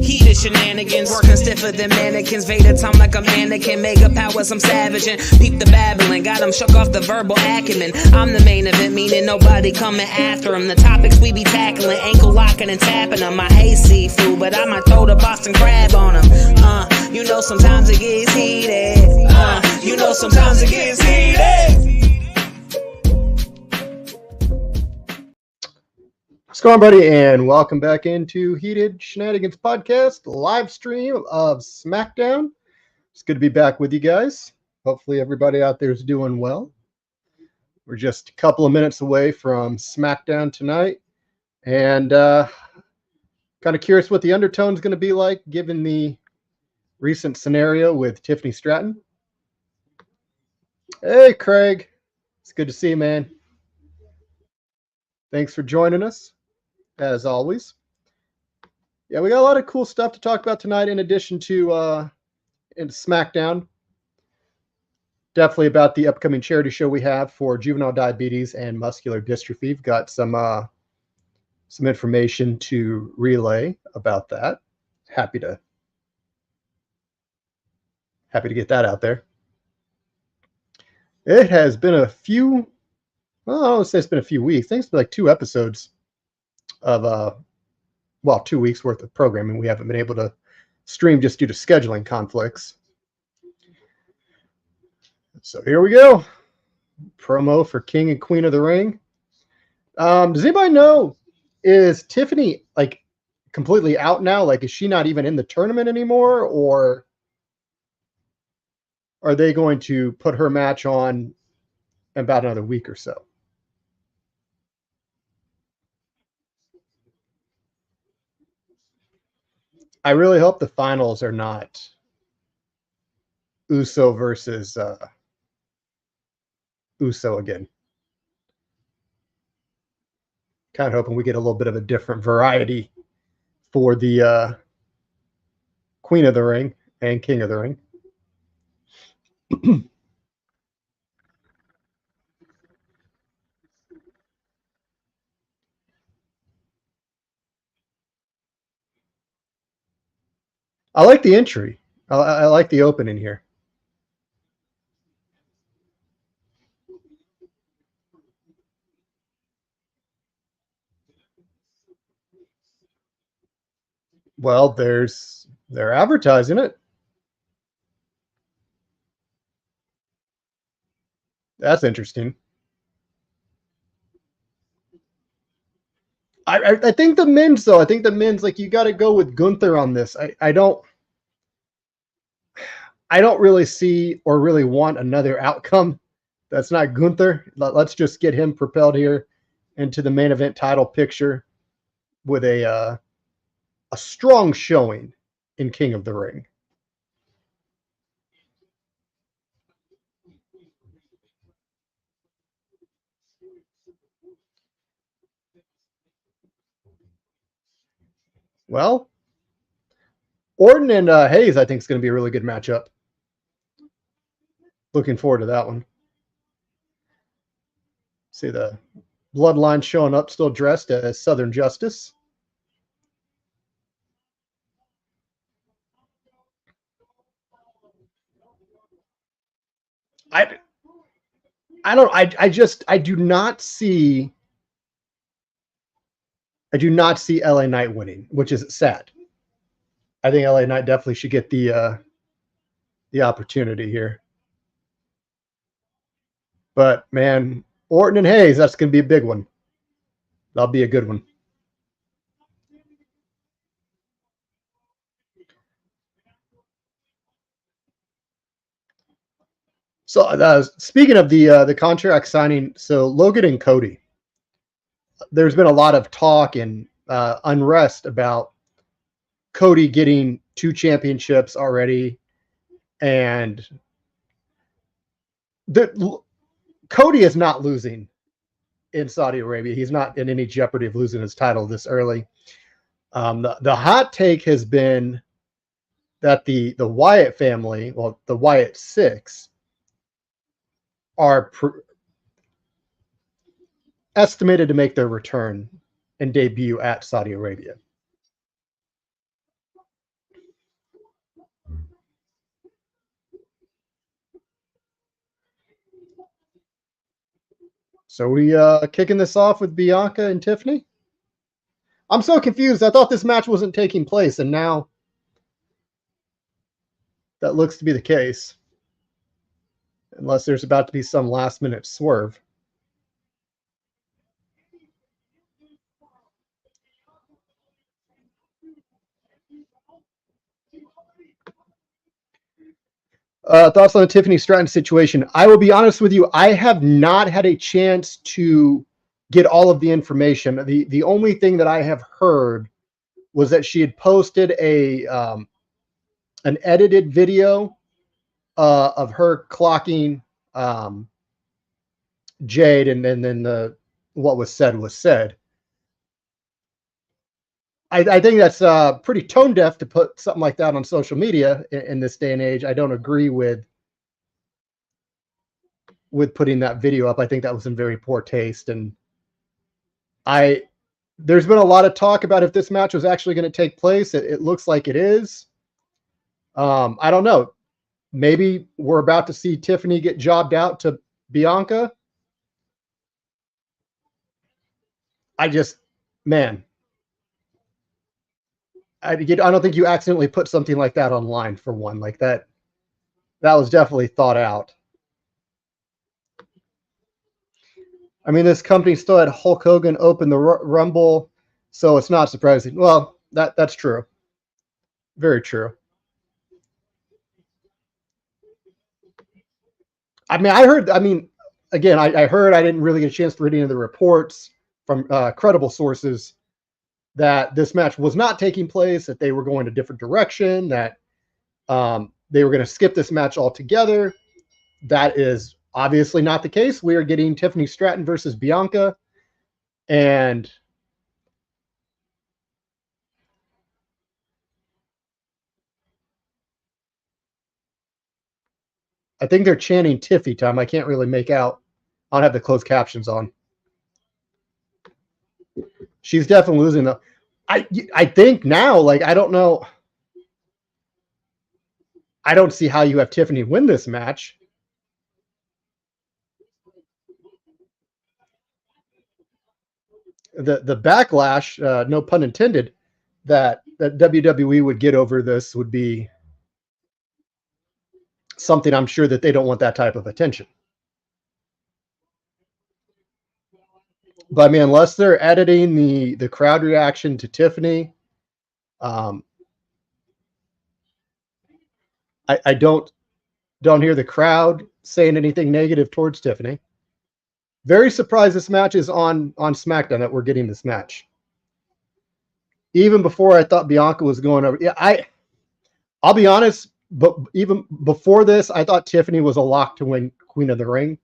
Heated shenanigans, working stiffer than mannequins. Vader time like a mannequin. Mega powers, I'm savage and peep the babbling. Got him shook off the verbal acumen. I'm the main event, meaning nobody coming after him. The topics we be tackling, ankle locking and tapping them. I hate seafood, but I might throw the Boston crab on him. You know sometimes it gets heated. You know sometimes it gets heated. What's going on, buddy, and welcome back into Heated Shenanigans Podcast, live stream of Smackdown. It's good to be back with you guys. Hopefully everybody out there is doing well. We're just a couple of minutes away from Smackdown tonight, and kind of curious what the undertone is going to be like given the recent scenario with Tiffany Stratton. Hey, Craig. It's good to see you, man. Thanks for joining us, as always. Yeah, we got a lot of cool stuff to talk about tonight in addition to SmackDown. Definitely about the upcoming charity show we have for juvenile diabetes and muscular dystrophy. We've got some information to relay about that. Happy to get that out there. It has been a few, well, I don't say it's been a few weeks. I think it's been like 2 episodes of 2 weeks worth of programming we haven't been able to stream just due to scheduling conflicts. So here we go. Promo for King and Queen of the Ring. Does anybody know, is Tiffany like completely out now? Like, is she not even in the tournament anymore, or are they going to put her match on in about another week or so? I really hope the finals are not Uso versus Uso again. Kind of hoping we get a little bit of a different variety for the Queen of the Ring and King of the Ring. I like the entry. I like the opening here. Well, they're advertising it. That's interesting. I think the men's, though. I think the men's, like, you got to go with Gunther on this. I don't really see or really want another outcome that's not Gunther. Let's just get him propelled here into the main event title picture with a strong showing in King of the Ring. Well, Orton and Hayes, I think, is going to be a really good matchup. Looking forward to that one. See the Bloodline showing up, still dressed as Southern Justice. I do not see LA Knight winning, which is sad. I think LA Knight definitely should get the opportunity here. But man, Orton and Hayes, that's going to be a big one. That'll be a good one. So speaking of the contract signing, so Logan and Cody, there's been a lot of talk and unrest about Cody getting 2 championships already, and Cody is not losing in Saudi Arabia. He's not in any jeopardy of losing his title this early. The hot take has been that the Wyatt family, well, the Wyatt Six, are estimated to make their return and debut at Saudi Arabia. So we kicking this off with Bianca and Tiffany? I'm so confused. I thought this match wasn't taking place, and now that looks to be the case. Unless there's about to be some last-minute swerve. Thoughts on the Tiffany Stratton situation? I will be honest with you. I have not had a chance to get all of the information. The only thing that I have heard was that she had posted an edited video of her clocking Jade, and then what was said was said. I think that's pretty tone deaf to put something like that on social media in this day and age. I don't agree with putting that video up. I think that was in very poor taste, and there's been a lot of talk about if this match was actually going to take place. It looks like it is. I don't know. Maybe we're about to see Tiffany get jobbed out to Bianca. I don't think you accidentally put something like that online, for one. Like that was definitely thought out. I mean, this company still had Hulk Hogan open the Rumble, so it's not surprising. Well, that's true. Very true. I mean, I heard. I mean, again, I heard. I didn't really get a chance to read any of the reports from credible sources that this match was not taking place, that they were going a different direction, that they were going to skip this match altogether. That is obviously not the case. We are getting Tiffany Stratton versus Bianca, and I think they're chanting Tiffy time. I can't really make out. I don't have the closed captions on. She's definitely losing though. I think now, like, I don't know. I don't see how you have Tiffany win this match. The backlash, no pun intended, that WWE would get over this would be something I'm sure that they don't want that type of attention. But I mean, unless they're editing the crowd reaction to Tiffany, I don't hear the crowd saying anything negative towards Tiffany. Very surprised this match is on SmackDown, that we're getting this match. Even before I thought Bianca was going over. Yeah, I'll be honest, but even before this, I thought Tiffany was a lock to win Queen of the Ring.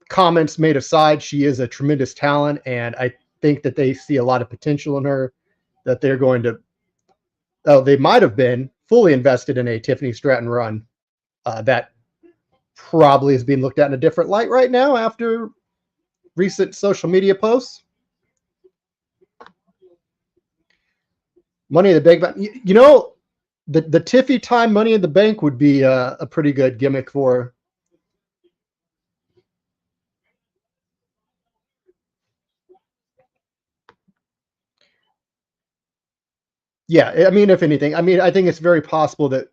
Comments made aside, she is a tremendous talent, and I think that they see a lot of potential in her, that they're going to, they might have been fully invested in a Tiffany Stratton run. That probably is being looked at in a different light right now after recent social media posts. Money in the Bank. You know, the Tiffy time Money in the Bank would be a pretty good gimmick for. Yeah, I mean, if anything, I mean, I think it's very possible that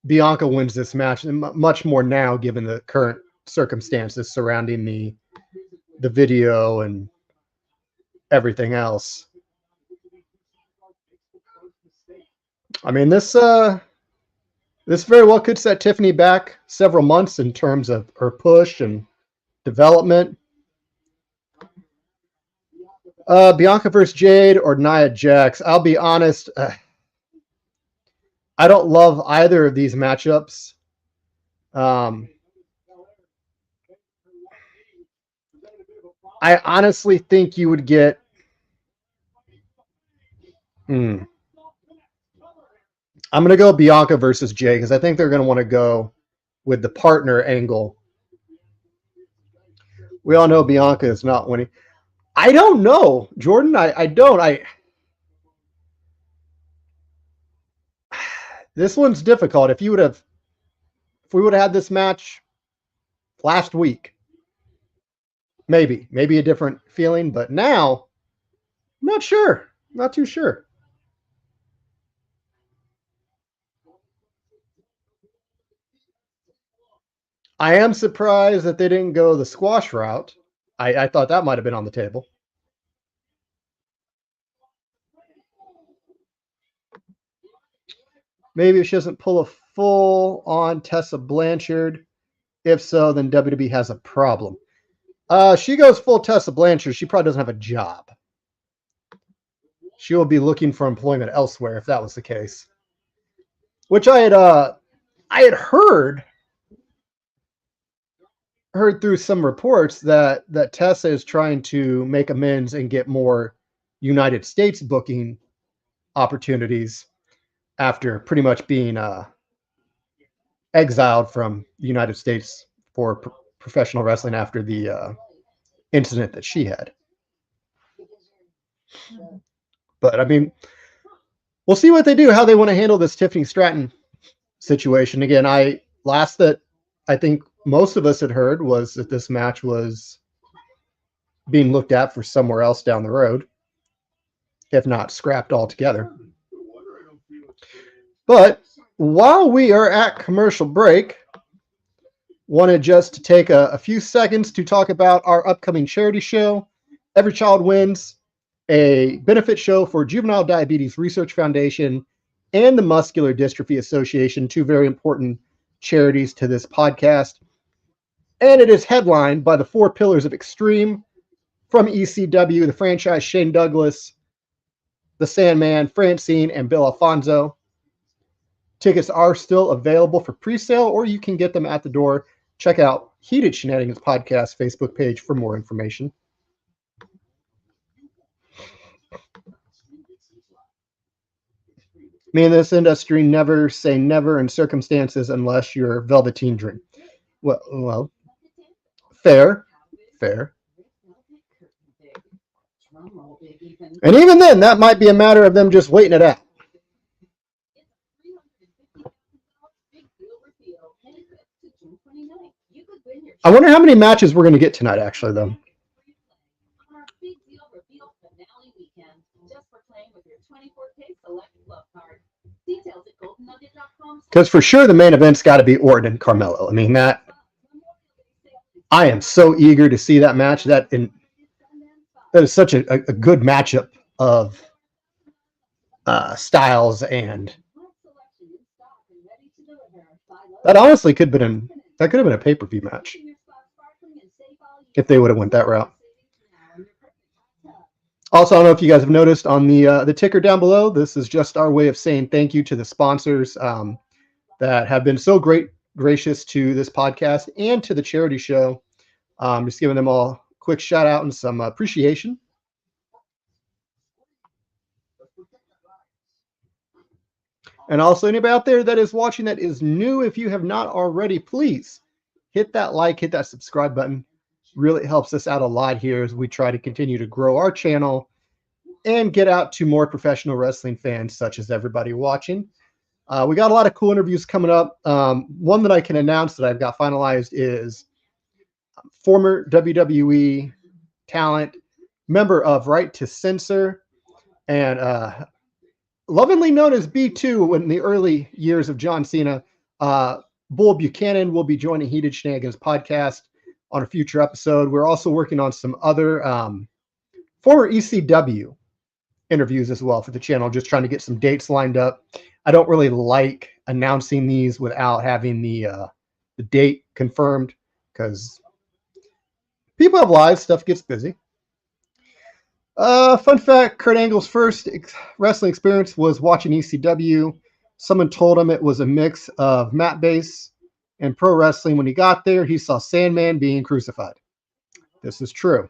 Bianca wins this match, and much more now given the current circumstances surrounding the video and everything else. I mean, this very well could set Tiffany back several months in terms of her push and development. Bianca versus Jade or Nia Jax. I'll be honest, I don't love either of these matchups. I honestly think you would get. I'm going to go Bianca versus Jay because I think they're going to want to go with the partner angle. We all know Bianca is not winning. I don't know, Jordan. I don't. This one's difficult. If we would have had this match last week. Maybe a different feeling, but now I'm not sure. Not too sure. I am surprised that they didn't go the squash route. I thought that might have been on the table. Maybe if she doesn't pull a full-on Tessa Blanchard. If so, then WWE has a problem. She goes full Tessa Blanchard. She probably doesn't have a job. She will be looking for employment elsewhere if that was the case. Which I had heard through some reports that Tessa is trying to make amends and get more United States booking opportunities after pretty much being exiled from the United States for professional wrestling after the incident that she had. But I mean, we'll see what they do, how they want to handle this Tiffany Stratton situation. Again, last that I think most of us had heard was that this match was being looked at for somewhere else down the road, if not scrapped altogether. But while we are at commercial break, wanted just to take a few seconds to talk about our upcoming charity show, Every Child Wins, a benefit show for Juvenile Diabetes Research Foundation and the Muscular Dystrophy Association, two very important charities to this podcast. And it is headlined by the Four Pillars of Extreme from ECW, the franchise Shane Douglas, the Sandman, Francine, and Bill Alfonso. Tickets are still available for pre-sale, or you can get them at the door. Check out Heated Shenanigans Podcast Facebook page for more information. Me in this industry never say never in circumstances unless you're Velveteen Dream. Well, fair. And even then, that might be a matter of them just waiting it out. I wonder how many matches we're going to get tonight, actually, though. Because for sure the main event's got to be Orton and Carmelo. I mean, I am so eager to see that match. That is such a good matchup of styles, and that honestly could have been a pay-per-view match if they would have went that route. Also, I don't know if you guys have noticed on the ticker down below, this is just our way of saying thank you to the sponsors that have been so gracious to this podcast and to the charity show. Just giving them all a quick shout out and some appreciation. And also, anybody out there that is watching that is new, if you have not already, please hit that like, hit that subscribe button. Really helps us out a lot here as we try to continue to grow our channel and get out to more professional wrestling fans such as everybody watching. We got a lot of cool interviews coming up. One that I can announce that I've got finalized is former WWE talent, member of Right to Censor, and lovingly known as B2 in the early years of John Cena. Bull Buchanan will be joining Heated Shenanigans podcast on a future episode. We're also working on some other former ECW interviews as well for the channel, just trying to get some dates lined up. I don't really like announcing these without having the date confirmed because people have lives, stuff gets busy. Fun fact, Kurt Angle's first wrestling experience was watching ECW. Someone told him it was a mix of mat base and pro wrestling. When he got there, he saw Sandman being crucified. This is true.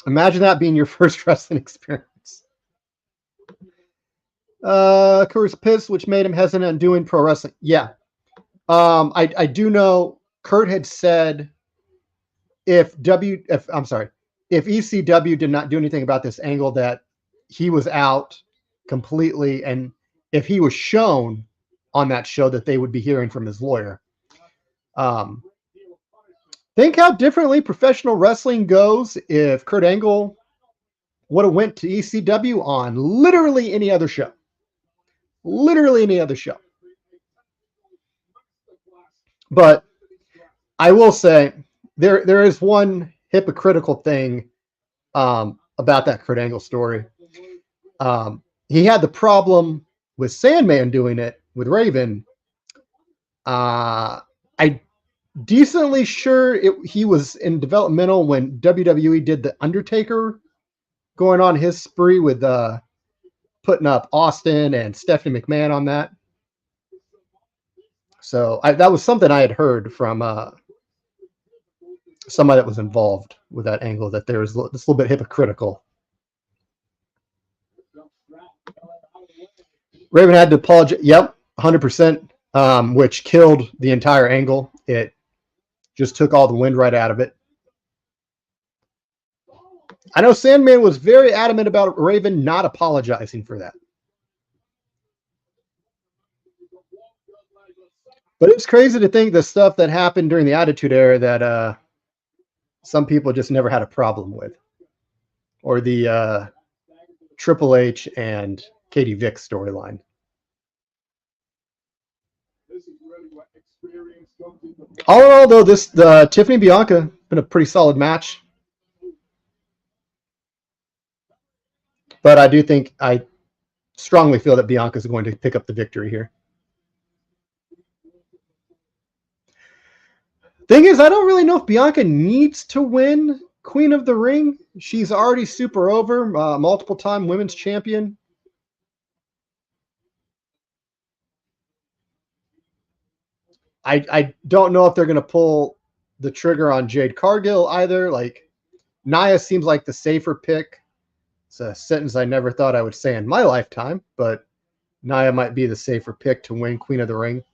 Imagine that being your first wrestling experience. Kurt's pissed, which made him hesitant on doing pro wrestling. Yeah. I do know Kurt had said if ECW did not do anything about this angle, that he was out completely, and if he was shown on that show, that they would be hearing from his lawyer. Think how differently professional wrestling goes if Kurt Angle would have went to ECW on literally any other show. Literally any other show. But I will say there is one hypocritical thing about that Kurt Angle story. He had the problem with Sandman doing it with Raven. I decently sure he was in developmental when WWE did the Undertaker going on his spree with putting up Austin and Stephanie McMahon on that. So that was something I had heard from somebody that was involved with that angle, that there was this little bit hypocritical. Raven had to apologize. Yep, 100%, which killed the entire angle. It just took all the wind right out of it. I know Sandman was very adamant about Raven not apologizing for that. But it's crazy to think the stuff that happened during the Attitude Era that some people just never had a problem with. Or the Triple H and Katie Vick storyline. All in all, though, the Tiffany Bianca been a pretty solid match. But I strongly feel that Bianca is going to pick up the victory here. Thing is, I don't really know if Bianca needs to win Queen of the Ring. She's already super over, multiple-time women's champion. I don't know if they're going to pull the trigger on Jade Cargill either. Like, Nia seems like the safer pick. It's a sentence I never thought I would say in my lifetime, but Nia might be the safer pick to win Queen of the Ring.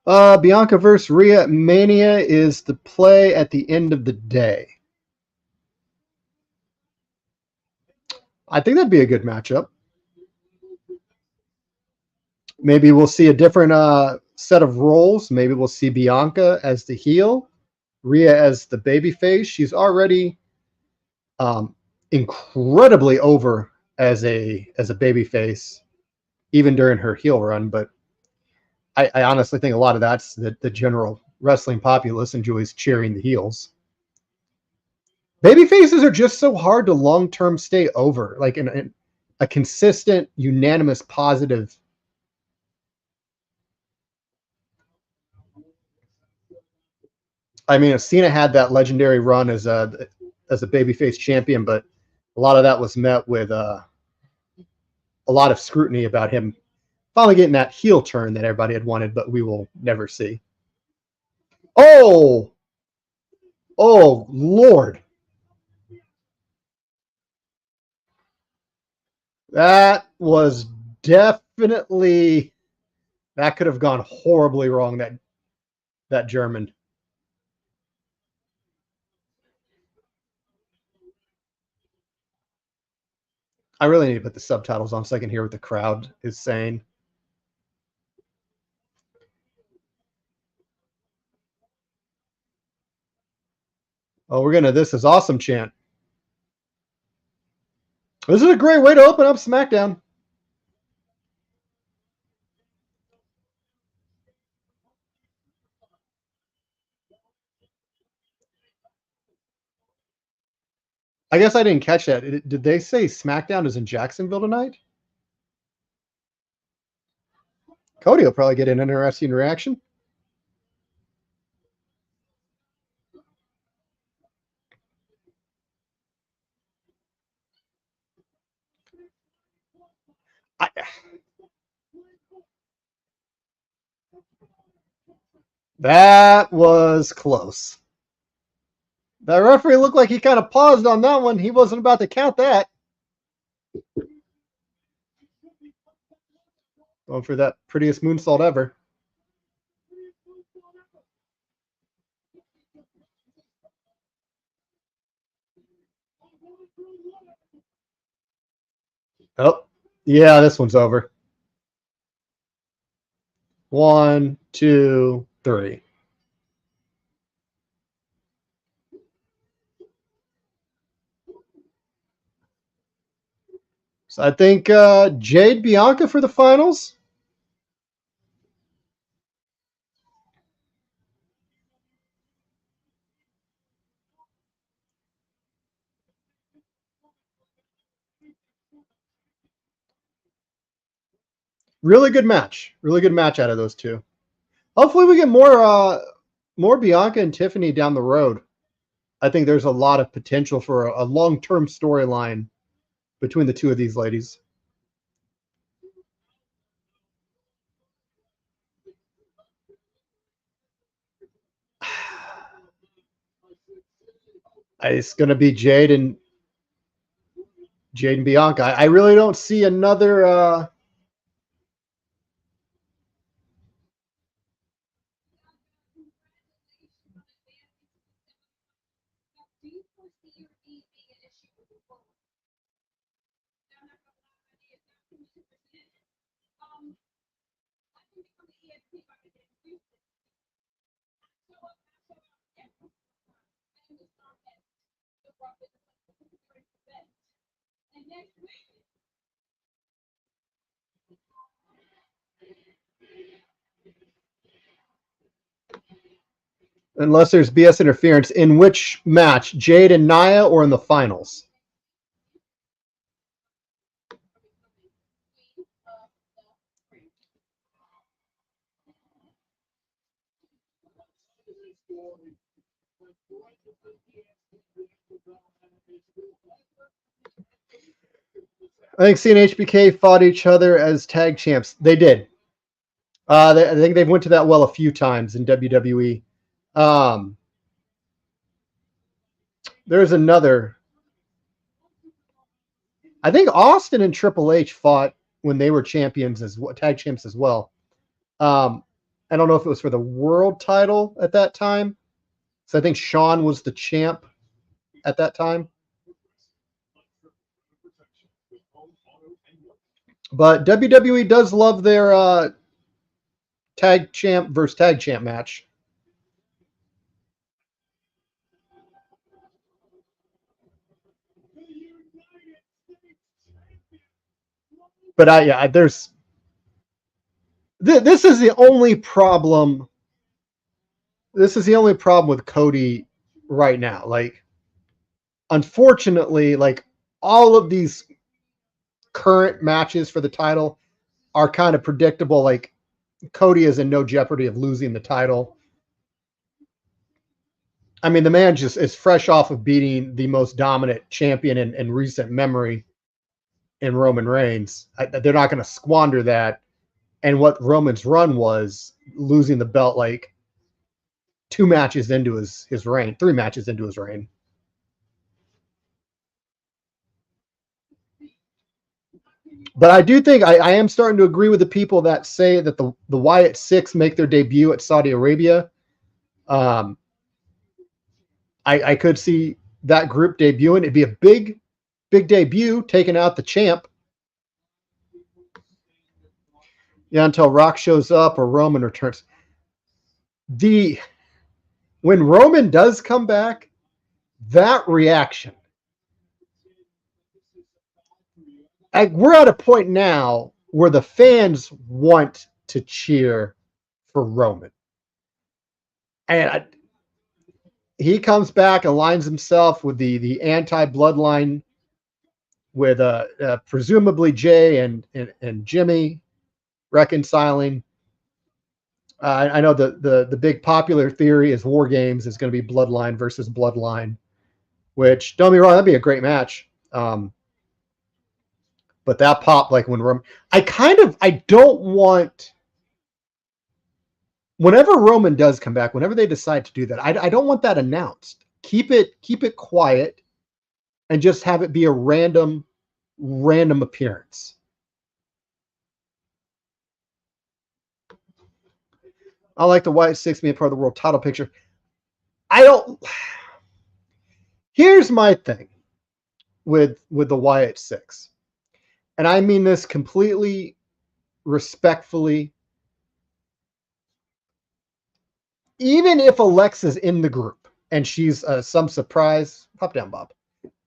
Bianca versus Rhea Mania is the play at the end of the day. I think that'd be a good matchup. Maybe we'll see a different set of roles. Maybe we'll see Bianca as the heel, Rhea as the babyface. She's already incredibly over as a babyface, even during her heel run. But I honestly think a lot of that's the general wrestling populace enjoys cheering the heels. Babyfaces are just so hard to long-term stay over, like in a consistent, unanimous, positive. I mean, Cena had that legendary run as a babyface champion, but a lot of that was met with a lot of scrutiny about him finally getting that heel turn that everybody had wanted, but we will never see. Oh, Lord. That was definitely, that could have gone horribly wrong, that German. I really need to put the subtitles on so I can hear what the crowd is saying. Oh, we're gonna "This is awesome" chant. This is a great way to open up SmackDown. I guess I didn't catch that. Did they say SmackDown is in Jacksonville tonight? Cody will probably get an interesting reaction. That was close. That referee looked like he kind of paused on that one. He wasn't about to count that. Going for that prettiest moonsault ever. Oh, yeah, this one's over. 1, 2, 3. So I think Jade Bianca for the finals. Really good match. Really good match out of those two. Hopefully we get more Bianca and Tiffany down the road. I think there's a lot of potential for a long-term storyline between the two of these ladies. It's going to be Jade and Bianca. I really don't see another. Unless there's BS interference, in which match? Jade and Nia or in the finals? I think C and HBK fought each other as tag champs. They did. I think they've went to that well a few times in WWE. There's another. I think Austin and Triple H fought when they were champions as tag champs as well. I don't know if it was for the world title at that time. So I think Shawn was the champ at that time. But WWE does love their tag champ versus tag champ match. But there's this is the only problem. This is the only problem with Cody right now. Like, unfortunately, like all of these current matches for the title are kind of predictable. Like, Cody is in no jeopardy of losing the title. I mean, the man just is fresh off of beating the most dominant champion in recent memory in Roman Reigns. They're not going to squander that. And what Roman's run was, losing the belt like 2 matches into his reign, 3 matches into his reign. But I do think I am starting to agree with the people that say that the Wyatt Six make their debut at Saudi Arabia. I could see that group debuting. It'd be a big debut, taking out the champ. Yeah, until Rock shows up or Roman returns. When Roman does come back, that reaction. We're at a point now where the fans want to cheer for Roman. And he comes back, aligns himself with the anti-bloodline with presumably Jay and Jimmy reconciling. I know the big popular theory is War Games is going to be Bloodline versus Bloodline, which, don't be wrong, that'd be a great match. But that pop, like when Roman, I don't want, whenever Roman does come back, whenever they decide to do that, I don't want that announced. Keep it quiet and just have it be a random appearance. I like the Wyatt Six being part of the world title picture. Here's my thing with the Wyatt Six. and I mean this completely respectfully, even if Alexa's in the group and she's some surprise, pop down, Bob.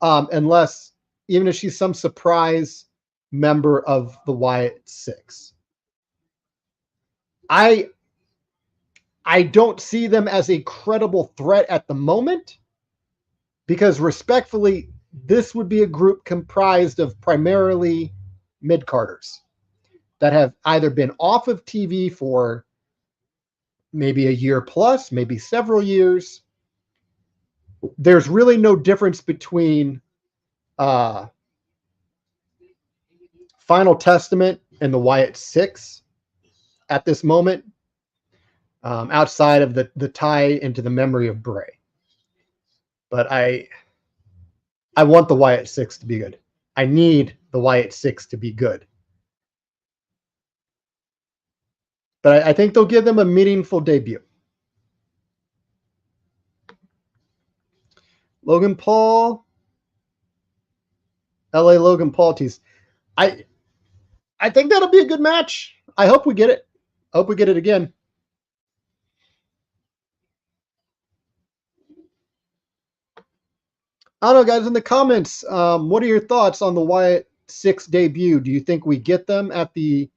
Unless, even if she's some surprise member of the Wyatt Six, I don't see them as a credible threat at the moment, because respectfully, this would be a group comprised of primarily mid-carders that have either been off of TV for maybe a year plus, maybe several years. There's really no difference between Final Testament and the Wyatt Six at this moment, outside of the tie into the memory of Bray. But I want the Wyatt Six to be good. I need the Wyatt Six to be good. But I think they'll give them a meaningful debut. Logan Paul, LA Logan Paul tease. I think that'll be a good match. I hope we get it. I hope we get it again. I don't know, guys, in the comments, what are your thoughts on the Wyatt Six debut? Do you think we get them at the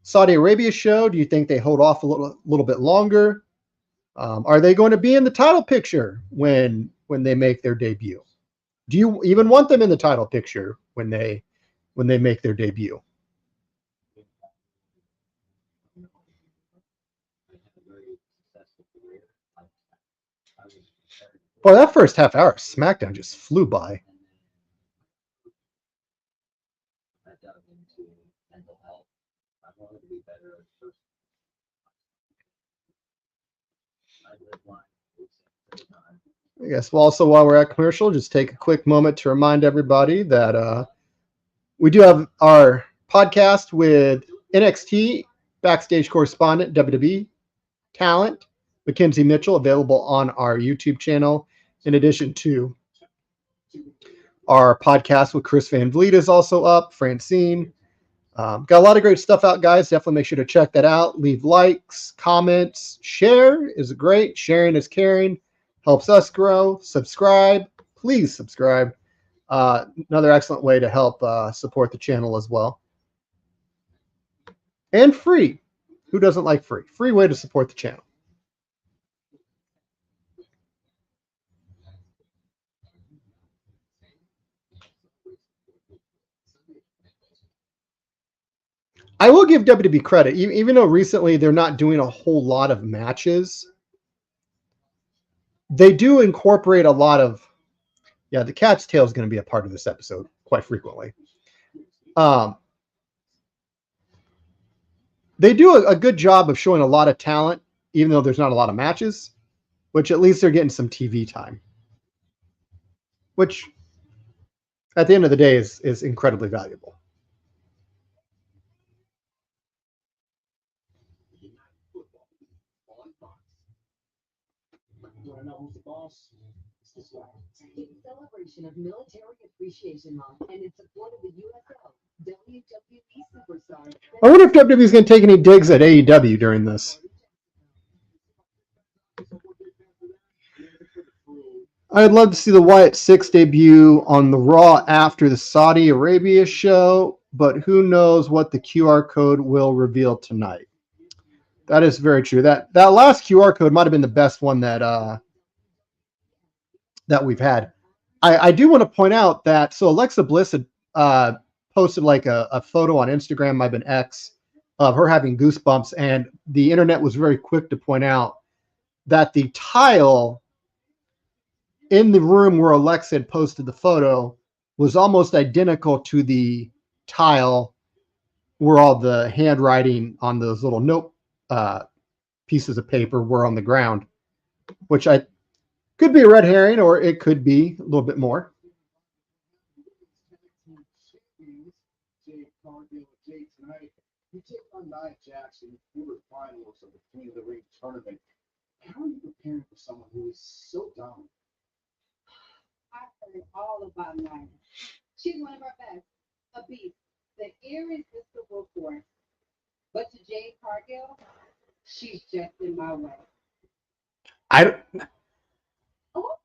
Saudi Arabia show? Do you think they hold off a little bit longer? Are they going to be in the title picture when they make their debut? Do you even want them in the title picture when they make their debut? Boy, that first half hour of SmackDown just flew by. I guess also, while we're at commercial, just take a quick moment to remind everybody that we do have our podcast with NXT backstage correspondent, WWE talent, Mackenzie Mitchell, available on our YouTube channel, in addition to our podcast with Chris Van Vliet is also up, Francine. Got a lot of great stuff out, guys. Definitely make sure to check that out. Leave likes, comments, share is great. Sharing is caring. Helps us grow. Subscribe. Please subscribe. Another excellent way to help support the channel as well. And free. Who doesn't like free? Free way to support the channel. I will give WWE credit, even though recently they're not doing a whole lot of matches. They do incorporate a lot of, the cat's tail is going to be a part of this episode quite frequently. They do a good job of showing a lot of talent, even though there's not a lot of matches, which at least they're getting some TV time, which at the end of the day is incredibly valuable. In celebration of Military Appreciation Month and in support of the USO, WWE Superstar. I wonder if WWE is going to take any digs at AEW during this. I'd love to see the Wyatt Six debut on the Raw after the Saudi Arabia show, but who knows what the QR code will reveal tonight. That is very true. That last QR code might have been the best one that we've had. I do want to point out that Alexa Bliss had posted like a photo on Instagram, might have been X, of her having goosebumps, and the internet was very quick to point out that the tile in the room where Alexa had posted the photo was almost identical to the tile where all the handwriting on those little note pieces of paper were on the ground, which I could be a red herring, or it could be a little bit more. You take on Nia Jackson, quarterfinals of the Queen of the Ring tournament. How are you preparing for someone who is so dominant? I heard all about Nia. She's one of our best, a beast, irresistible force. But to Jade Cargill, she's just in my way. I Oh,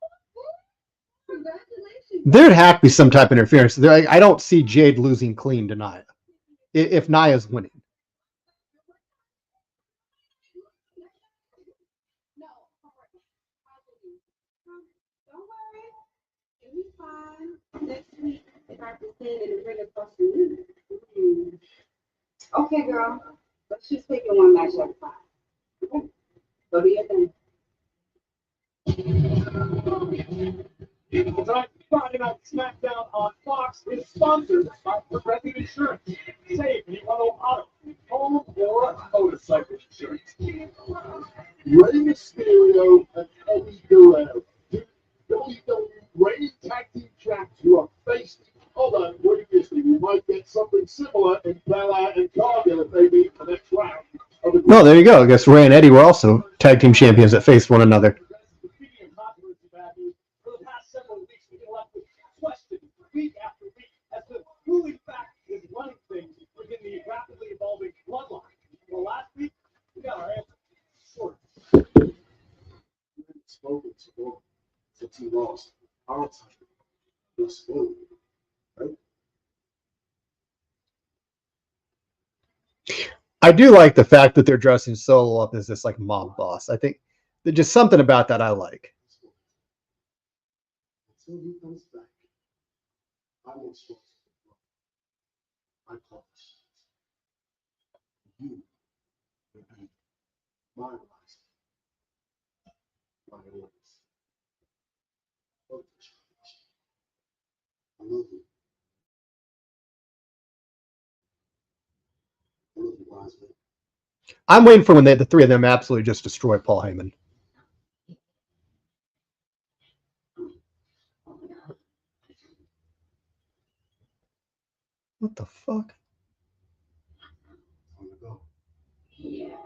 congratulations. There'd have to be some type of interference. I don't see Jade losing clean to Nia if Nia's winning. No, don't worry. It'll be fine. Next week, if I pretend and bring it across the room. Okay, girl. Let's just take it one match at a time. Okay. Go do your thing. Tonight, Friday Night Smackdown on Fox is sponsored by Progressive Insurance. Save when you want to auto, home, or motorcycle insurance. Rey Mysterio and Eddie Guerrero. WWE reigning tag team champs who are faced. Hold on, what do you think? We might get something similar in Bella and Cargill if they meet the next round. No, there you go. I guess Ray and Eddie were also tag team champions that faced one another. Speaking of controversy, Matthew, for the past several weeks, we've been left with questions week after week as to who, in fact, is running things within the rapidly evolving bloodline. Well, last week, we got our answer. Sure. Spoken to since he lost our time. Just spoken, right? I do like the fact that they're dressing Solo up as this like mob boss. I think there's just something about that I like. Until he comes back, I will trust him. I promise. You will be my last, my orders. I love you. I love you, wise man. I'm waiting for when the three of them absolutely just destroy Paul Heyman. What the fuck? On the go. Yeah.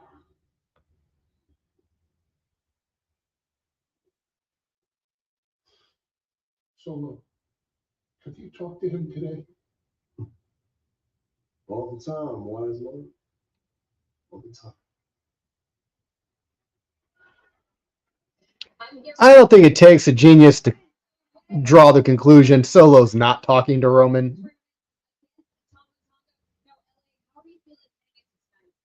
Solo, have you talked to him today? All the time, wise man. All the time. I don't think it takes a genius to draw the conclusion Solo's not talking to Roman.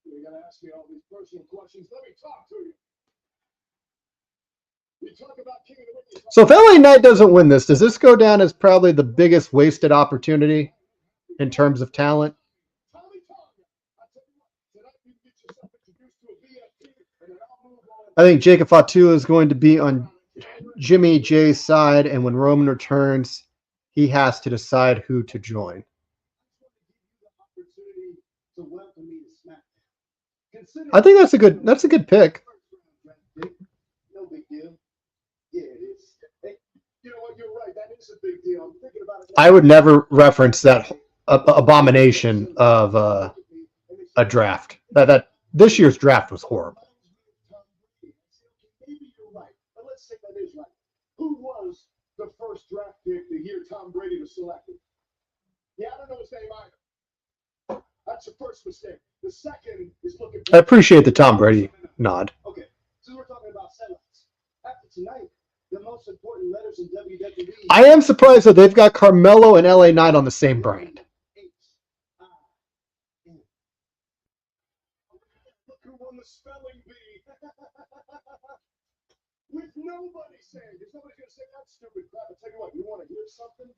You're gonna ask me all these personal questions. Let me talk to you. We talk about King of the Ring. So if LA Knight doesn't win this, does this go down as probably the biggest wasted opportunity in terms of talent? Tommy Tonga. I tell you what, tonight you get yourself introduced to a VIP, and then I'll move on. I think Jacob Fatu is going to be on Jimmy J's side, and when Roman returns, he has to decide who to join. I think that's a good pick. No big deal. Yeah, it is. Hey, you know what? You're right. That is a big deal. I'm thinking about it now. I would never reference that abomination of a draft. That this year's draft was horrible. Maybe you're right, but let's say that is right. Who was the first draft pick the year Tom Brady was selected? Yeah, I don't know his name either. That's the first mistake. The second is looking. I appreciate the Tom Brady nod. Okay, so we're talking about setups. After tonight, the most important letters in WWE. I am surprised that they've got Carmelo and LA Knight on the same brand. H-I-N. Look who won the spelling bee. With nobody saying, there's nobody gonna say that stupid crap. I'll tell you what, you want to hear something?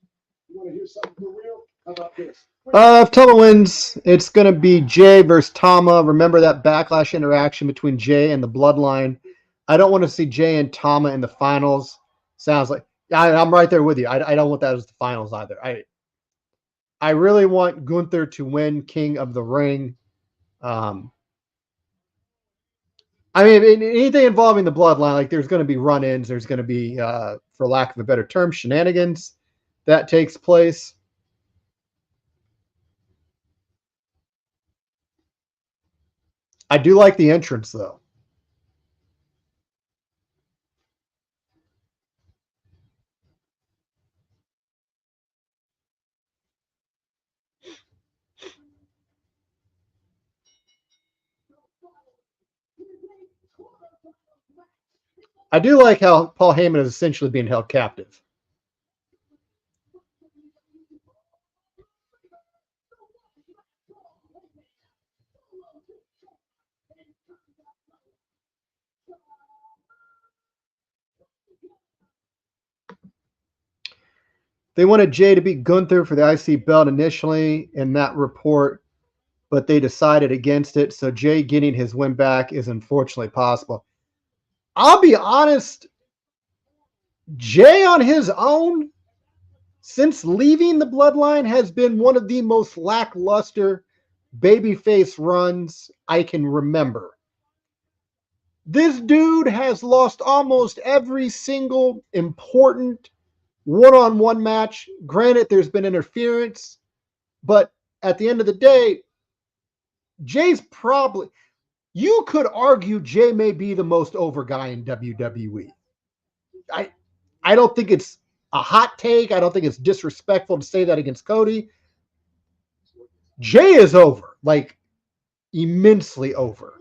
You want to hear something for real? How about this? If Tama wins, it's going to be Jay versus Tama. Remember that backlash interaction between Jay and the Bloodline. I don't want to see Jay and Tama in the finals. Sounds like I'm right there with you. I don't want that as the finals either. I really want Gunther to win King of the Ring. I mean, anything involving the Bloodline, like there's going to be run-ins. There's going to be, for lack of a better term, shenanigans that takes place. I do like the entrance, though. I do like how Paul Heyman is essentially being held captive. They wanted Jay to beat Gunther for the IC belt initially in that report, but they decided against it. So Jay getting his win back is unfortunately possible. I'll be honest, Jay on his own, since leaving the bloodline, has been one of the most lackluster babyface runs I can remember. This dude has lost almost every single important one-on-one match. Granted, there's been interference, but at the end of the day, Jay's probably, you could argue Jay may be the most over guy in WWE. I don't think it's a hot take. I don't think it's disrespectful to say that against Cody. Jay is over, like immensely over.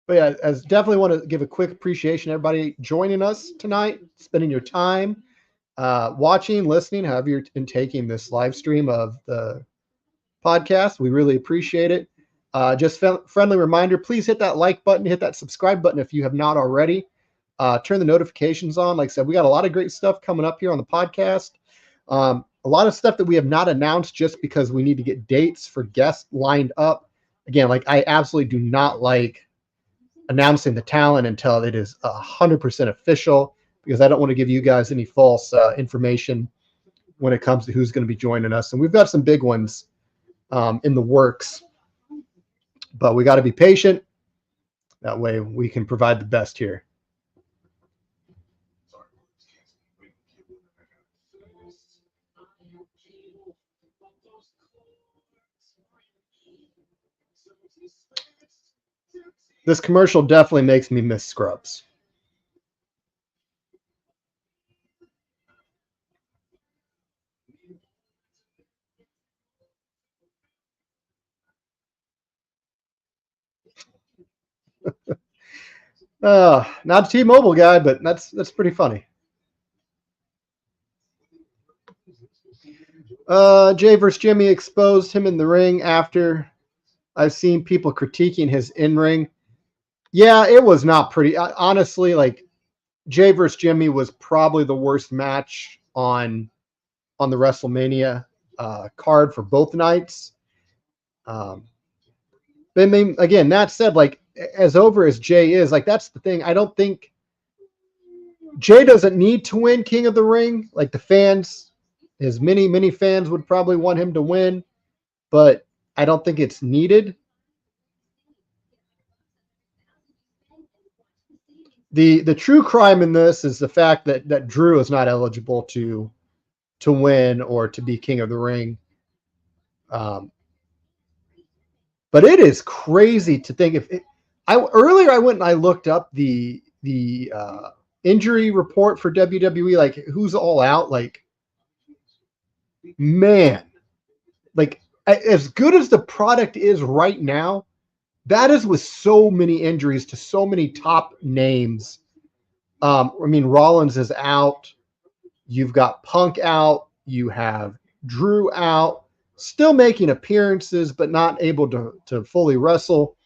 But yeah, as definitely want to give a quick appreciation to everybody joining us tonight, spending your time watching, listening, however you're taking this live stream of the podcast. We really appreciate it. Just friendly reminder, please hit that like button, hit that subscribe button if you have not already. Turn the notifications on. Like I said, we got a lot of great stuff coming up here on the podcast. A lot of stuff that we have not announced just because we need to get dates for guests lined up. Again, like I absolutely do not like announcing the talent until it is 100% official, because I don't want to give you guys any false information when it comes to who's going to be joining us. And we've got some big ones in the works, but we got to be patient. That way we can provide the best here. This commercial definitely makes me miss Scrubs. Not a T-Mobile guy, but that's pretty funny. Jay versus Jimmy exposed him in the ring after. I've seen people critiquing his in-ring. Yeah, it was not pretty. Honestly, like Jay versus Jimmy was probably the worst match on the WrestleMania card for both nights. But I mean, again, that said, like as over as Jay is, like that's the thing. I don't think Jay doesn't need to win King of the Ring. Like the fans, his many fans would probably want him to win, but I don't think it's needed. The true crime in this is the fact that Drew is not eligible to win or to be King of the Ring. But it is crazy to think earlier I went and I looked up the injury report for WWE, like who's all out. Like, man, like as good as the product is right now, that is with so many injuries to so many top names. I mean, Rollins is out. You've got Punk out. You have Drew out, still making appearances, but not able to fully wrestle.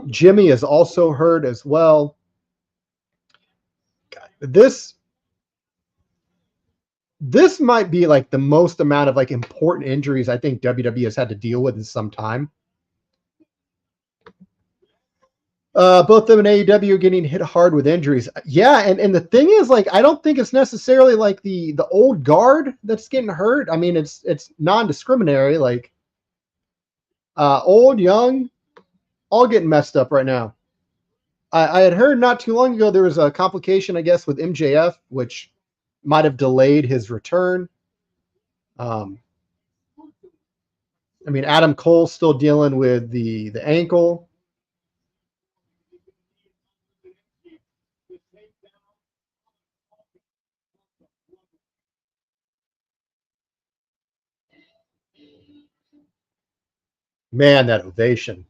Jimmy is also hurt as well. God, this might be like the most amount of like important injuries I think WWE has had to deal with in some time. Both them and AEW are getting hit hard with injuries. Yeah, and the thing is, like, I don't think it's necessarily like the old guard that's getting hurt. I mean, it's non-discriminatory, like old, young, all getting messed up right now. I had heard not too long ago there was a complication, I guess, with MJF, which might have delayed his return. I mean, Adam Cole's still dealing with the ankle. Man, that ovation.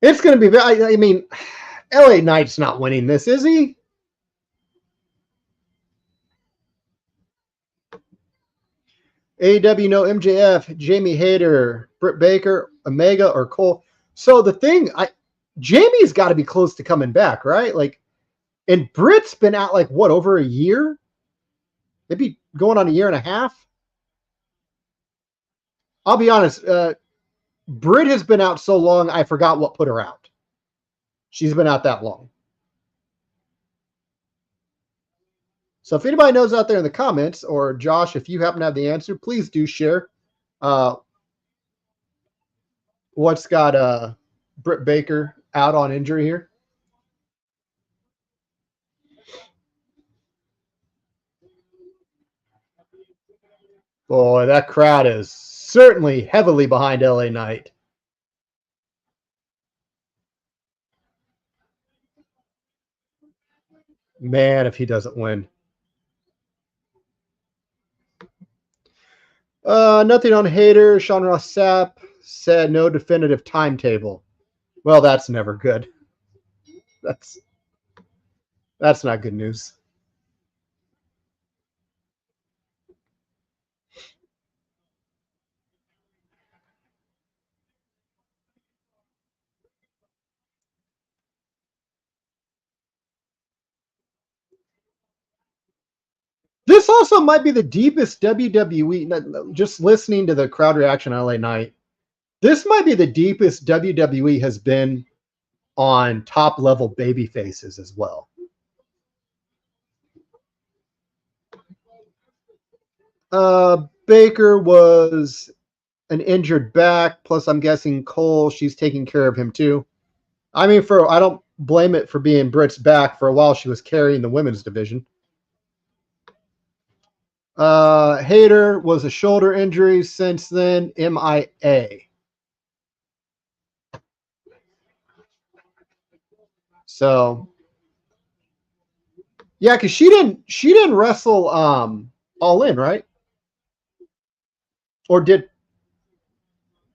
It's going to be, I mean, LA Knight's not winning this, is he? AEW, no MJF, Jamie Hayter, Britt Baker, Omega, or Cole. So the thing, Jamie's got to be close to coming back, right? Like, and Britt's been out like what, over a year? Maybe going on a year and a half. I'll be honest, Britt has been out so long, I forgot what put her out. She's been out that long. So if anybody knows out there in the comments, or Josh, if you happen to have the answer, please do share. What's got Britt Baker out on injury here? Boy, that crowd is certainly heavily behind LA Knight. Man, if he doesn't win. Nothing on Hater. Sean Ross Sapp said no definitive timetable. Well, that's never good. That's not good news. This also might be the deepest WWE, just listening to the crowd reaction on LA Knight, this might be the deepest WWE has been on top-level baby faces as well. Baker was an injured back, plus I'm guessing Cole, she's taking care of him too. I mean, I don't blame it for being Britt's back. For a while, she was carrying the women's division. Hayter was a shoulder injury. Since then, MIA. So, yeah, because she didn't wrestle All In, right? Or did?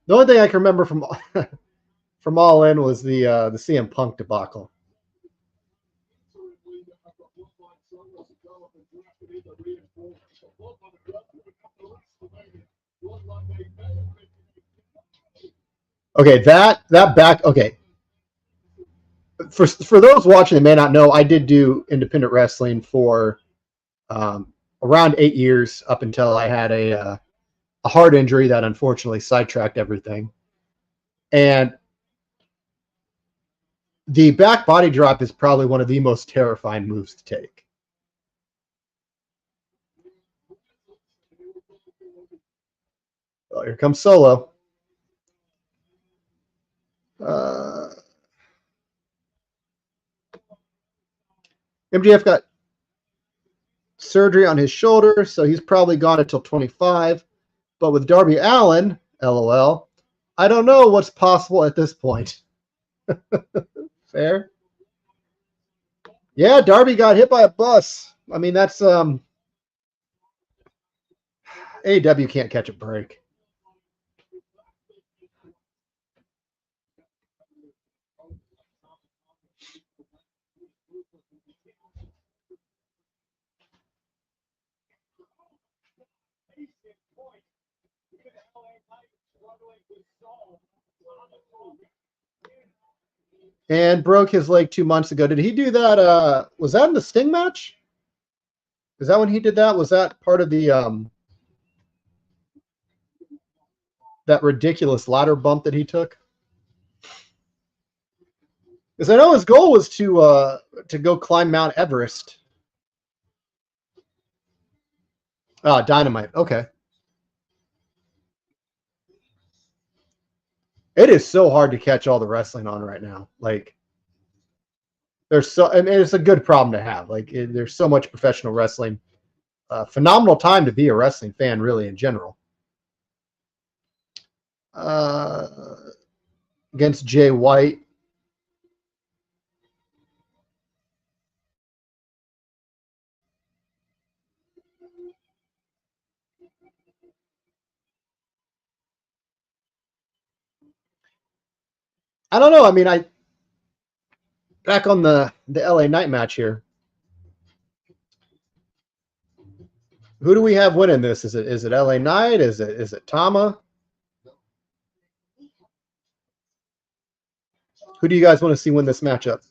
The only thing I can remember from from All In was the CM Punk debacle. Okay, that back. Okay, for those watching that may not know, I did do independent wrestling for around 8 years, up until I had a heart injury that unfortunately sidetracked everything. And the back body drop is probably one of the most terrifying moves to take. Well, here comes Solo. MJF got surgery on his shoulder, so he's probably gone until 25. But with Darby Allin, LOL, I don't know what's possible at this point. Fair. Yeah, Darby got hit by a bus. I mean, that's AEW can't catch a break. And broke his leg 2 months ago. Did he do that? Was that in the Sting match? Is that when he did that? Was that part of the that ridiculous ladder bump that he took? Because I know his goal was to go climb Mount Everest. Oh, Dynamite. Okay. It is so hard to catch all the wrestling on right now. Like, and it's a good problem to have. Like, there's so much professional wrestling. Phenomenal time to be a wrestling fan, really, in general. Against Jay White. I don't know. I mean, back on the LA Knight match here. Who do we have winning this? Is it LA Knight? Is it Tama? Who do you guys want to see win this matchup?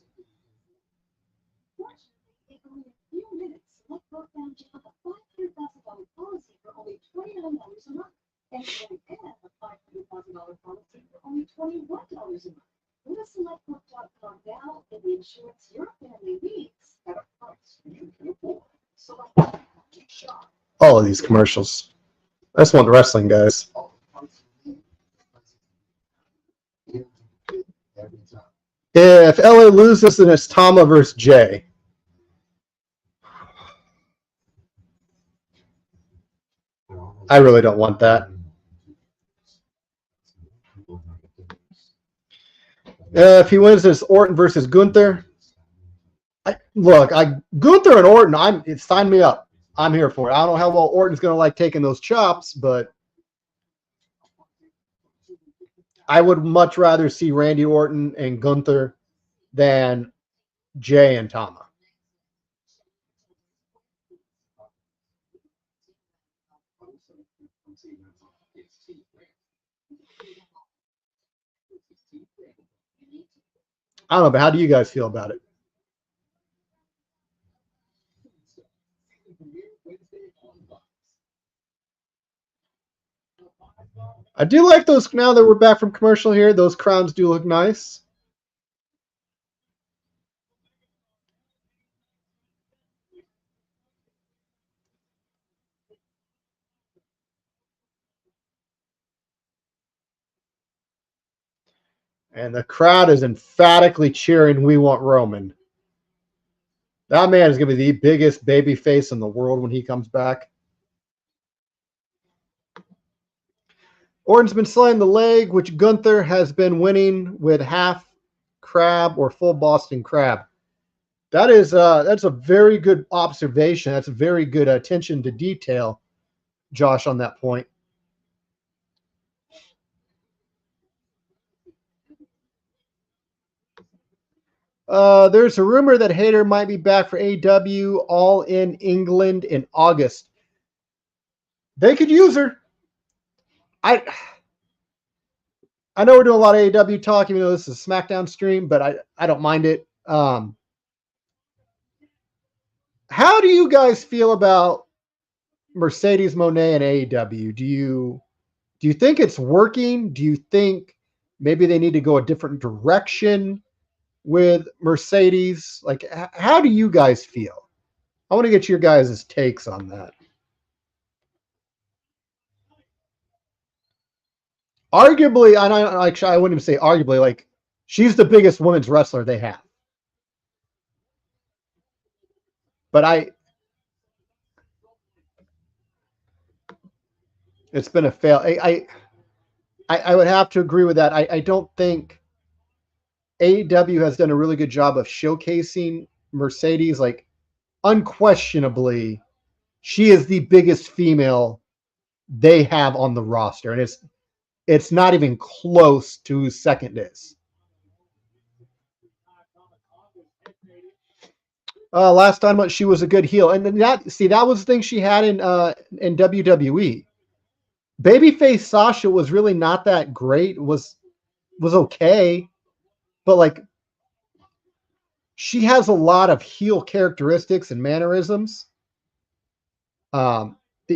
All of these commercials. I just want wrestling, guys. If LA loses, then it's Tama versus Jay. I really don't want that. If he wins, it's Orton versus Gunther. Gunther and Orton, sign me up. I'm here for it. I don't know how well Orton's going to like taking those chops, but I would much rather see Randy Orton and Gunther than Jay and Tama. I don't know, but how do you guys feel about it? I do like those, now that we're back from commercial here, those crowns do look nice. And the crowd is emphatically cheering, "We want Roman." That man is going to be the biggest baby face in the world when he comes back. Orton's been selling the leg, which Gunther has been winning with half crab or full Boston crab. That's a very good observation. That's a very good attention to detail, Josh, on that point. There's a rumor that Hayter might be back for AEW All in England in August. They could use her. I know we're doing a lot of AEW talk, even though this is a SmackDown stream, but I don't mind it. How do you guys feel about Mercedes Moné and AEW? Do you think it's working? Do you think maybe they need to go a different direction with Mercedes? Like, how do you guys feel? I want to get your guys' takes on that. Arguably, I wouldn't even say arguably, like, she's the biggest women's wrestler they have. But it's been a fail. I would have to agree with that. I don't think AEW has done a really good job of showcasing Mercedes. Like, unquestionably, she is the biggest female they have on the roster, and it's not even close to who second is. Last time she was a good heel, and that was the thing she had in WWE. Babyface Sasha was really not that great. Was okay, but like, she has a lot of heel characteristics and mannerisms.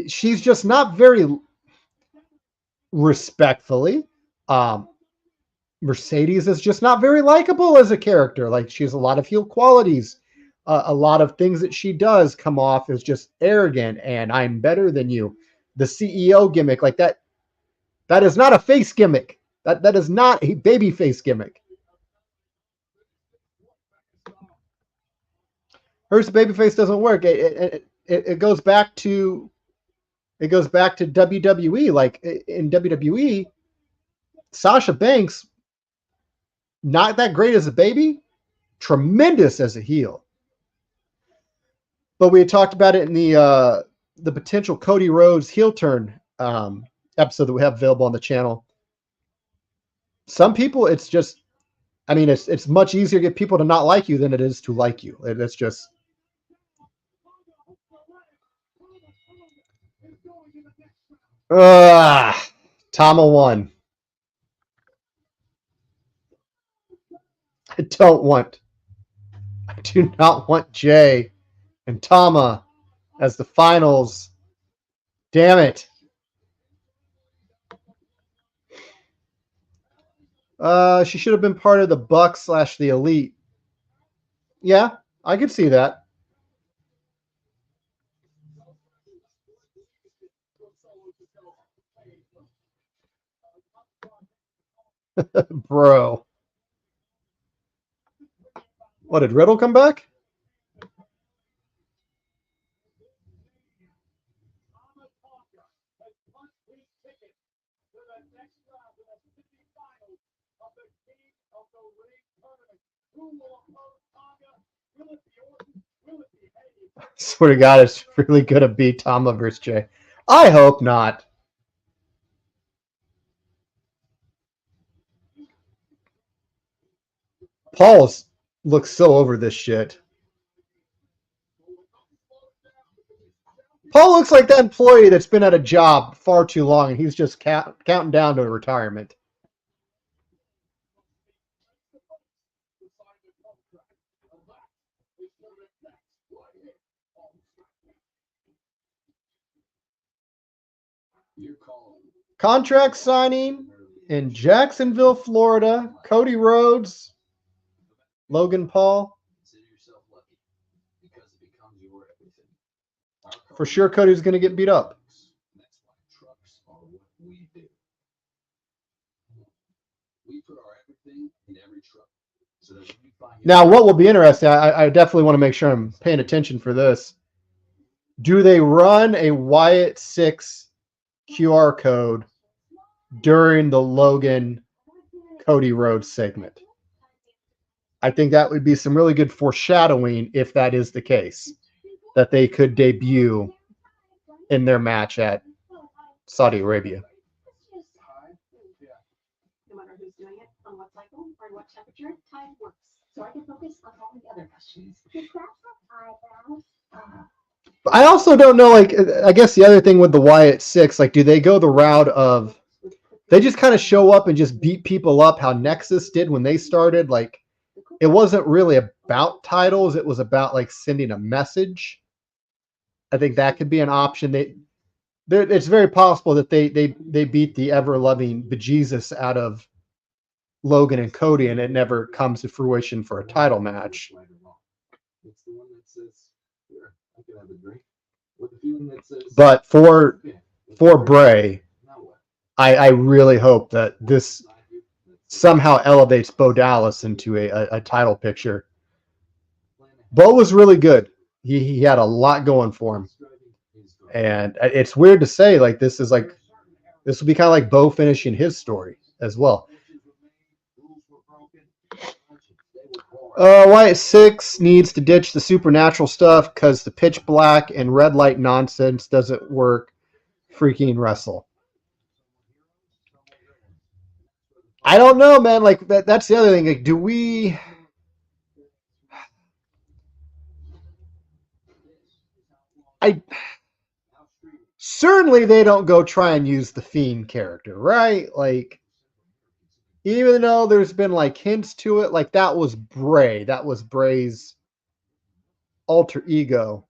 She's just not very, respectfully, Mercedes is just not very likable as a character. Like, she has a lot of heel qualities. A lot of things that she does come off as just arrogant and I'm better than you. The CEO gimmick, like that is not a face gimmick. That is not a baby face gimmick. Hers babyface doesn't work. It goes back to WWE. Like, in WWE, Sasha Banks, not that great as a baby, tremendous as a heel. But we had talked about it in the potential Cody Rhodes heel turn episode that we have available on the channel. Some people, it's just, I mean, it's much easier to get people to not like you than it is to like you. It's just. Tama won. I do not want Jay and Tama as the finals. Damn it. She should have been part of the Bucks / the Elite. Yeah, I could see that. Bro. What, did Riddle come back? Swear to God, it's really going to be Tama versus Jay. I hope not. Paul looks so over this shit. Paul looks like that employee that's been at a job far too long, and he's just counting down to retirement. Contract signing in Jacksonville, Florida. Cody Rhodes, Logan Paul. For sure, Cody's going to get beat up. Now, what will be interesting, I definitely want to make sure I'm paying attention for this. Do they run a Wyatt 6 QR code during the Logan Cody Rhodes segment? I think that would be some really good foreshadowing if that is the case, that they could debut in their match at Saudi Arabia. No matter who's doing it, on what cycle, or what temperature, time works. So I can focus on all the other questions. I also don't know, like, I guess the other thing with the Wyatt 6, like, do they go the route of, they just kind of show up and just beat people up how Nexus did when they started? Like, it wasn't really about titles. It was about, like, sending a message. I think that could be an option. It's very possible that they beat the ever-loving bejesus out of Logan and Cody, and it never comes to fruition for a title match. But for Bray, I really hope that this somehow elevates Bo Dallas into a title picture. Bo was really good. He had a lot going for him. And it's weird to say, like, this will be kind of like Bo finishing his story as well. Wyatt 6 needs to ditch the supernatural stuff because the pitch black and red light nonsense doesn't work. Freaking wrestle. I don't know, man. Like, that's the other thing. Like, do we... Certainly they don't go try and use the Fiend character, right? Like, even though there's been, like, hints to it, like, that was Bray. That was Bray's alter ego.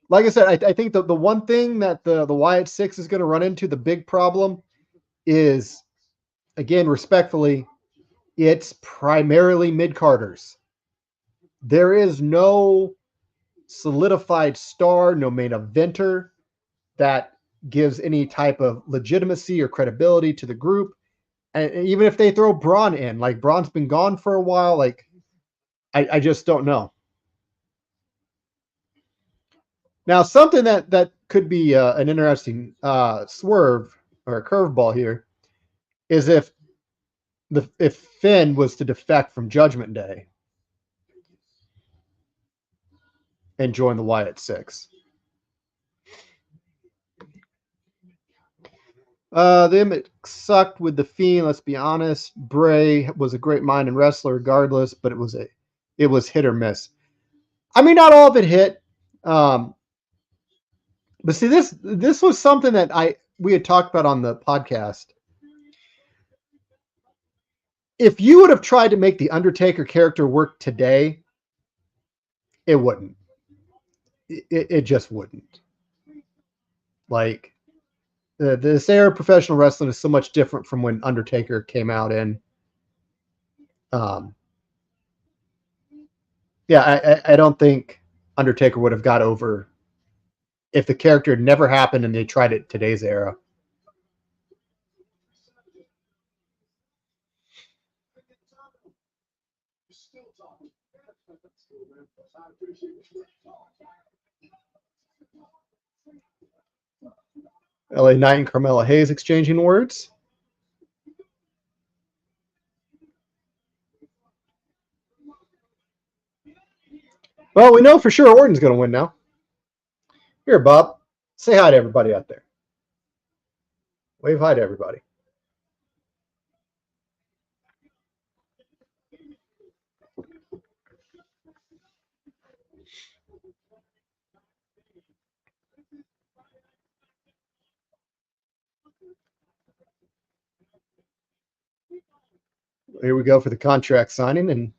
Like I said, I think the one thing that the Wyatt 6 is going to run into, the big problem, is, again, respectfully, it's primarily mid-carders. There is no solidified star, no main eventer that gives any type of legitimacy or credibility to the group. And even if they throw Braun in, like, Braun's been gone for a while, like, I just don't know. Now, something that could be an interesting swerve or a curveball here is if Finn was to defect from Judgment Day and join the Wyatt 6. The image sucked with the Fiend. Let's be honest. Bray was a great mind and wrestler, regardless, but it was hit or miss. I mean, not all of it hit. But see, this was something that we had talked about on the podcast. If you would have tried to make the Undertaker character work today, it wouldn't. It just wouldn't. Like this era of professional wrestling is so much different from when Undertaker came out in. Yeah, I don't think Undertaker would have got over if the character had never happened and they tried it today's era. LA Knight and Carmella Hayes exchanging words. Well, we know for sure Orton's going to win now. Here, Bob, say hi to everybody out there. Wave hi to everybody. Here we go for the contract signing, and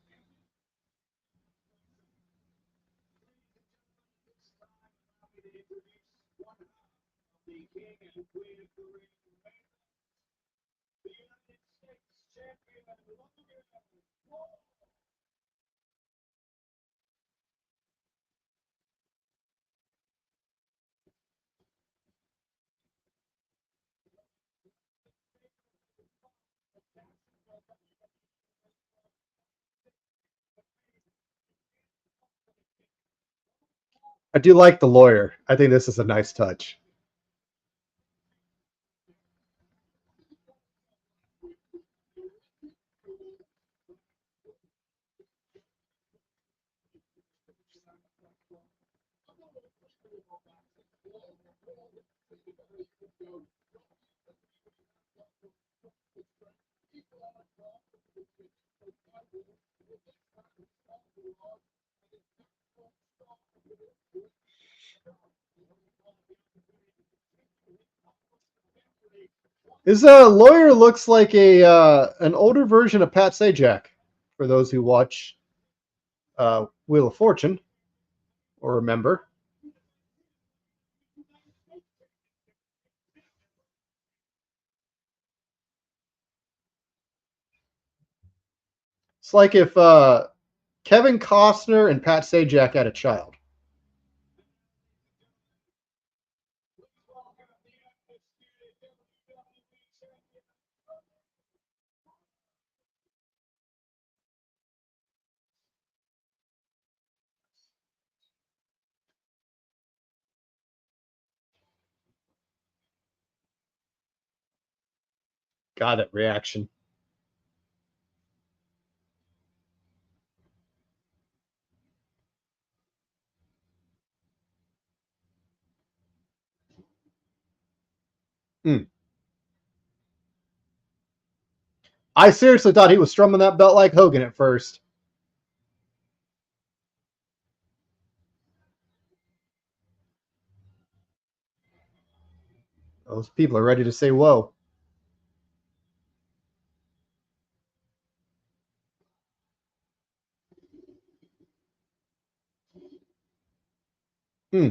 I do like the lawyer. I think this is a nice touch. His lawyer looks like an older version of Pat Sajak, for those who watch Wheel of Fortune or remember. It's like if Kevin Costner and Pat Sajak had a child. God, that reaction. Mm. I seriously thought he was strumming that belt like Hogan at first. Those people are ready to say whoa. Hmm.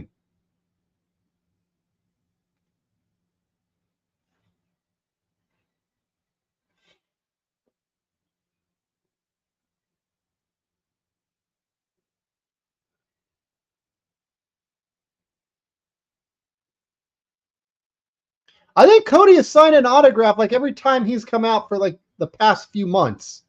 I think Cody has signed an autograph like every time he's come out for like the past few months.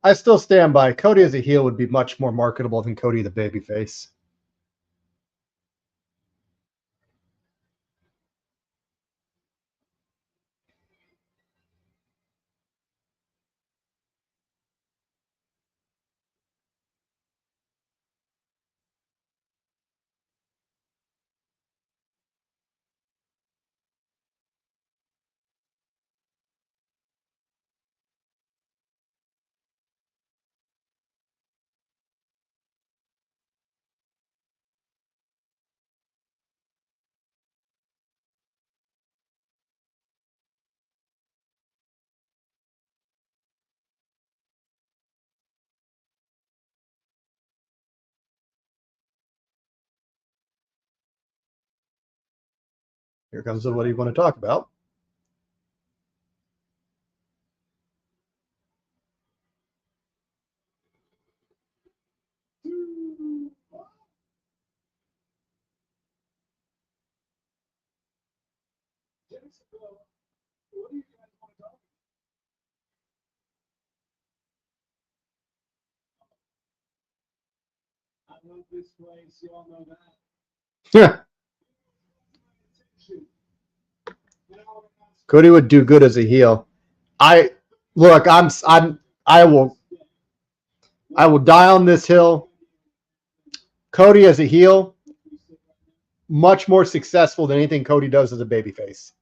I still stand by Cody as a heel would be much more marketable than Cody the babyface. Here comes what you want to talk about. What do you guys want to talk about? I love this place. You all know that. Yeah. Cody would do good as a heel. I will die on this hill. Cody as a heel, much more successful than anything Cody does as a babyface.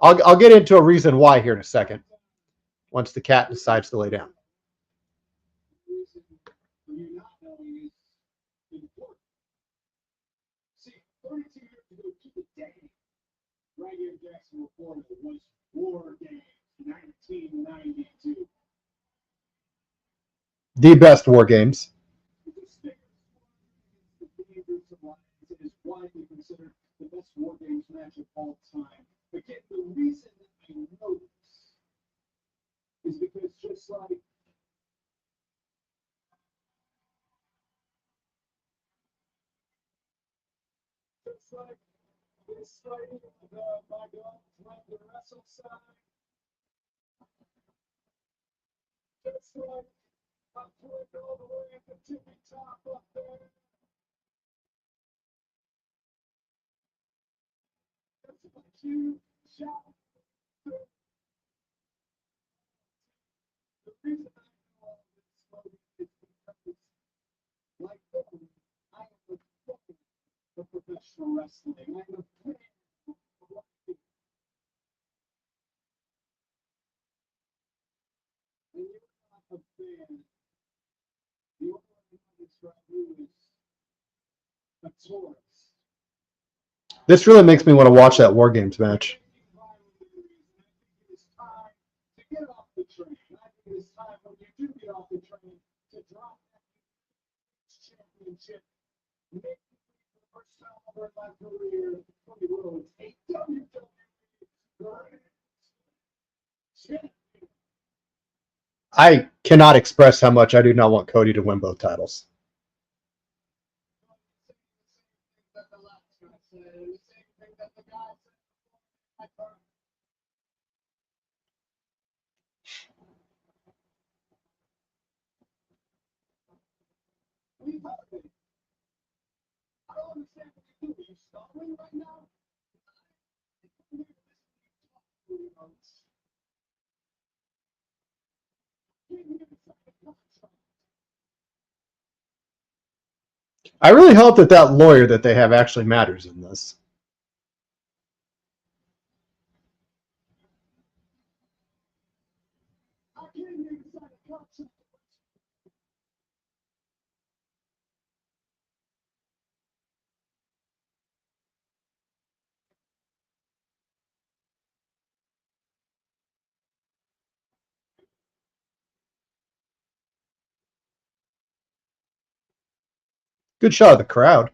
I'll get into a reason why here in a second, once the cat decides to lay down. See, 32 years ago to the day, right here in Jacksonville, Florida, was War Games 1992. The best War Games. It is widely considered the best War Games match of all time. Again, the reason I know this is because just like this lady, my God, from the wrestle side, just like I put all the way at the tippy top up there. That's a huge shout. The reason I know all this is because, like Cody, I am a fan of professional wrestling. I am a fan of wrestling. And you're not a fan. The only way I can describe you is a tourist. This really makes me want to watch that War Games match. It is time to get off the train. I think it is time when you do get off the train to drop that championship. Make it for the first time ever in my career. Cody Rhodes, a WWE champion. I cannot express how much I do not want Cody to win both titles. That the last guy said, the same thing that the guy said before. Leave out of it. I don't understand what you do. Are you stalling right now? I really hope that lawyer that they have actually matters in this. Good shot of the crowd.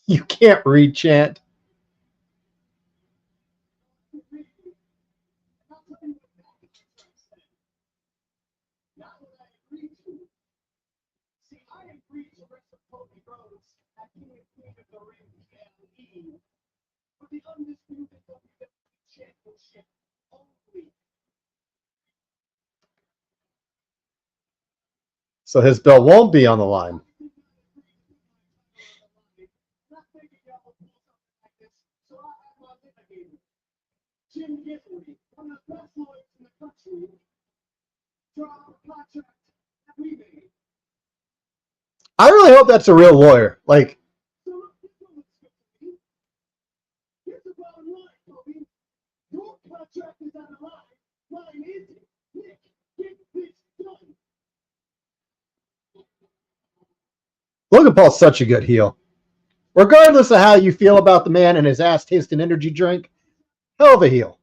You can't read chant. So his belt won't be on the line. I really hope that's a real lawyer. Like, Logan Paul's such a good heel. Regardless of how you feel about the man and his ass tasting energy drink, hell of a heel.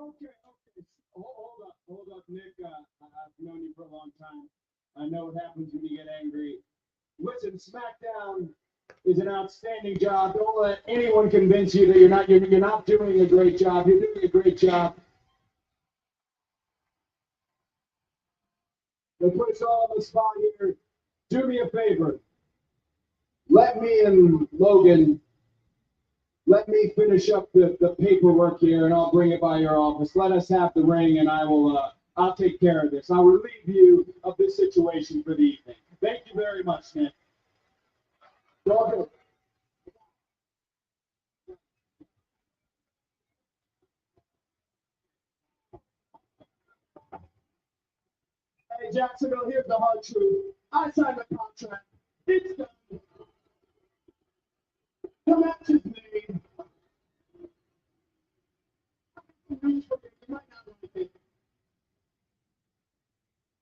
Okay. Hold up, Nick. I've known you for a long time. I know what happens when you get angry. Listen, SmackDown is an outstanding job. Don't let anyone convince you that you're not doing a great job. You're doing a great job. They put us all on the spot here. Do me a favor. Let me and Logan, let me finish up the paperwork here, and I'll bring it by your office. Let us have the ring, and I'll take care of this. I'll relieve you of this situation for the evening. Thank you very much, Nick. Go ahead. Hey, Jacksonville, here's the hard truth. I signed the contract. It's done. The match is made.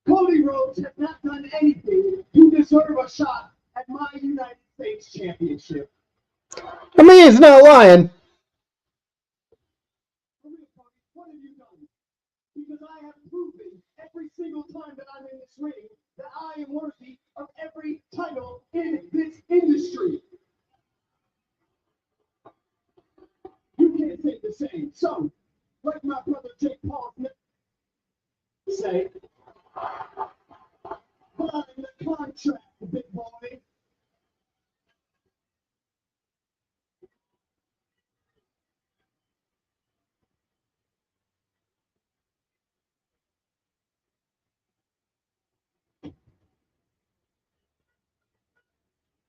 Cody Rhodes has not done anything to deserve a shot at my United States Championship. I mean, he's not lying. What have you done? Because I have proven every single time that I'm in this ring that I am worthy of every title in this industry. You can't say the same. So, like my brother Jake Paul say, sign the contract, big boy.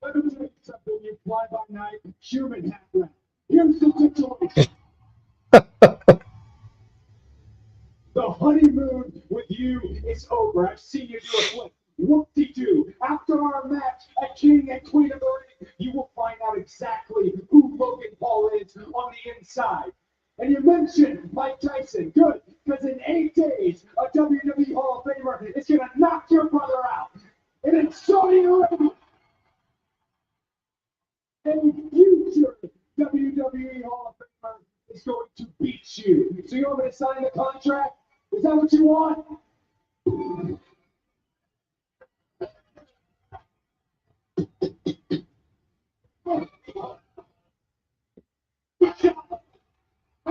Let me tell you something, you fly-by-night human half-round. Here's the situation. The honeymoon with you is over. I've seen you do a flip. Whoop-de-doo. After our match at King and Queen of the Ring, you will find out exactly who Logan Paul is on the inside. And you mentioned Mike Tyson. Good, because in 8 days, a WWE Hall of Famer is going to knock your brother out. And in Saudi Arabia, a future WWE Hall of Famer is going to beat you. So you want me to sign the contract? Is that what you want? The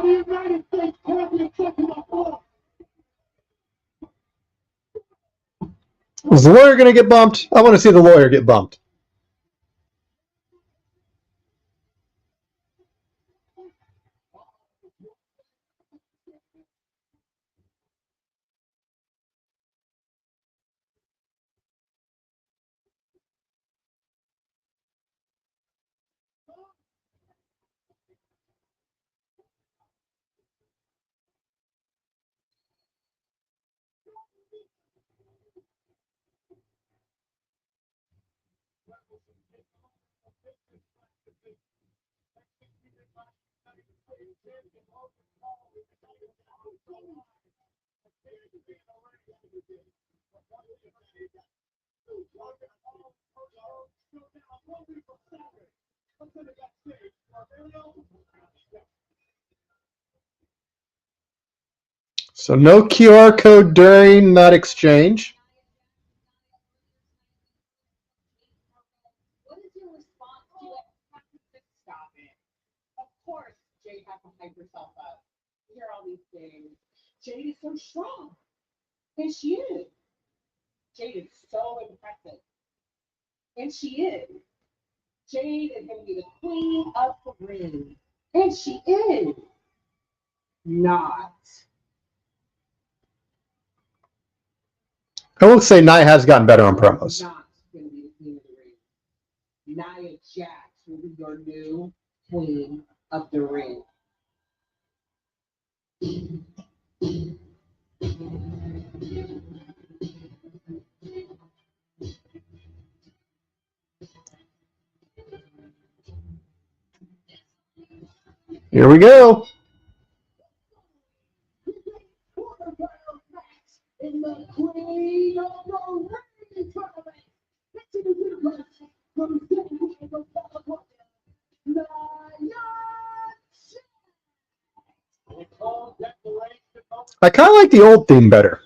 United States Championship in the floor. Is the lawyer going to get bumped? I want to see the lawyer get bumped. So no QR code during that exchange. What is your response to it? Stop it. Of course, Jade has to hype herself up. Hear all these things. Jade is so strong. And she is. Jade is so impressive. And she is. Jade is going to be the queen of the ring. And she is. Not. I will say Nia has gotten better on promos. Not going to be the queen of the ring. Nia Jax will be your new queen of the ring. Here we go. In the Queen of the Ring tournament, pitching the universe from California, Nia Jax. I kind of like the old theme better.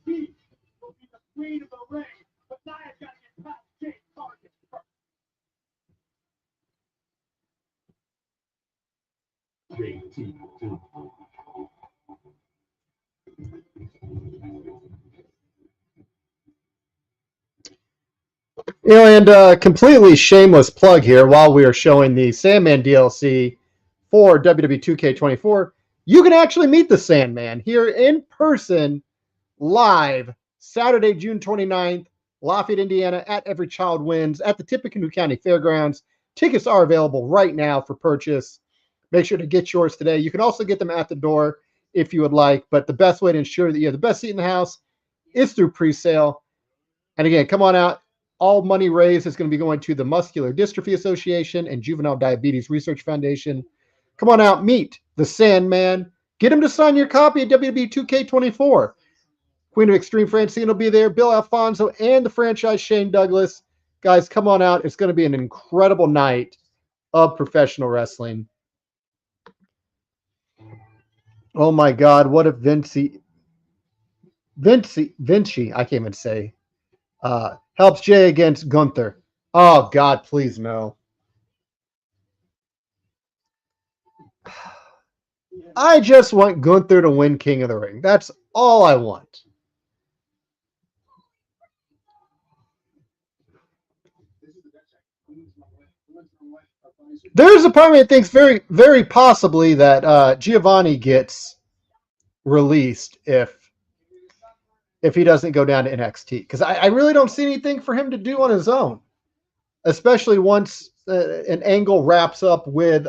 She will be the Queen of the Ring, but Nia's got to get past Jade Cargill first. You know, and completely shameless plug here while we are showing the Sandman DLC for WWE 2K24. You can actually meet the Sandman here in person, live, Saturday, June 29th, Lafayette, Indiana, at Every Child Wins at the Tippecanoe County Fairgrounds. Tickets are available right now for purchase. Make sure to get yours today. You can also get them at the door if you would like, but the best way to ensure that you have the best seat in the house is through pre-sale. And again, come on out. All money raised is going to be going to the Muscular Dystrophy Association and Juvenile Diabetes Research Foundation. Come on out, meet the Sandman. Get him to sign your copy of WWE 2K24. Queen of Extreme Francine will be there, Bill Alfonso, and the franchise Shane Douglas. Guys, come on out. It's going to be an incredible night of professional wrestling. Oh my God, what if Vinci, I can't even say, helps Jay against Gunther. Oh God, please no. I just want Gunther to win King of the Ring. That's all I want. There's a part of me that thinks very, very possibly that Giovanni gets released if he doesn't go down to NXT. Because I really don't see anything for him to do on his own. Especially once an angle wraps up with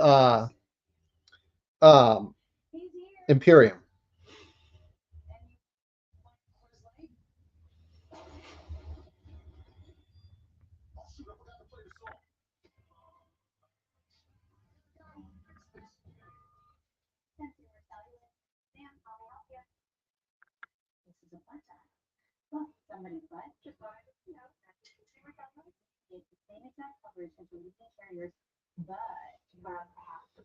Imperium. Somebody's butt, just wanted to, it's the same exact coverage as the leading carriers, but about half the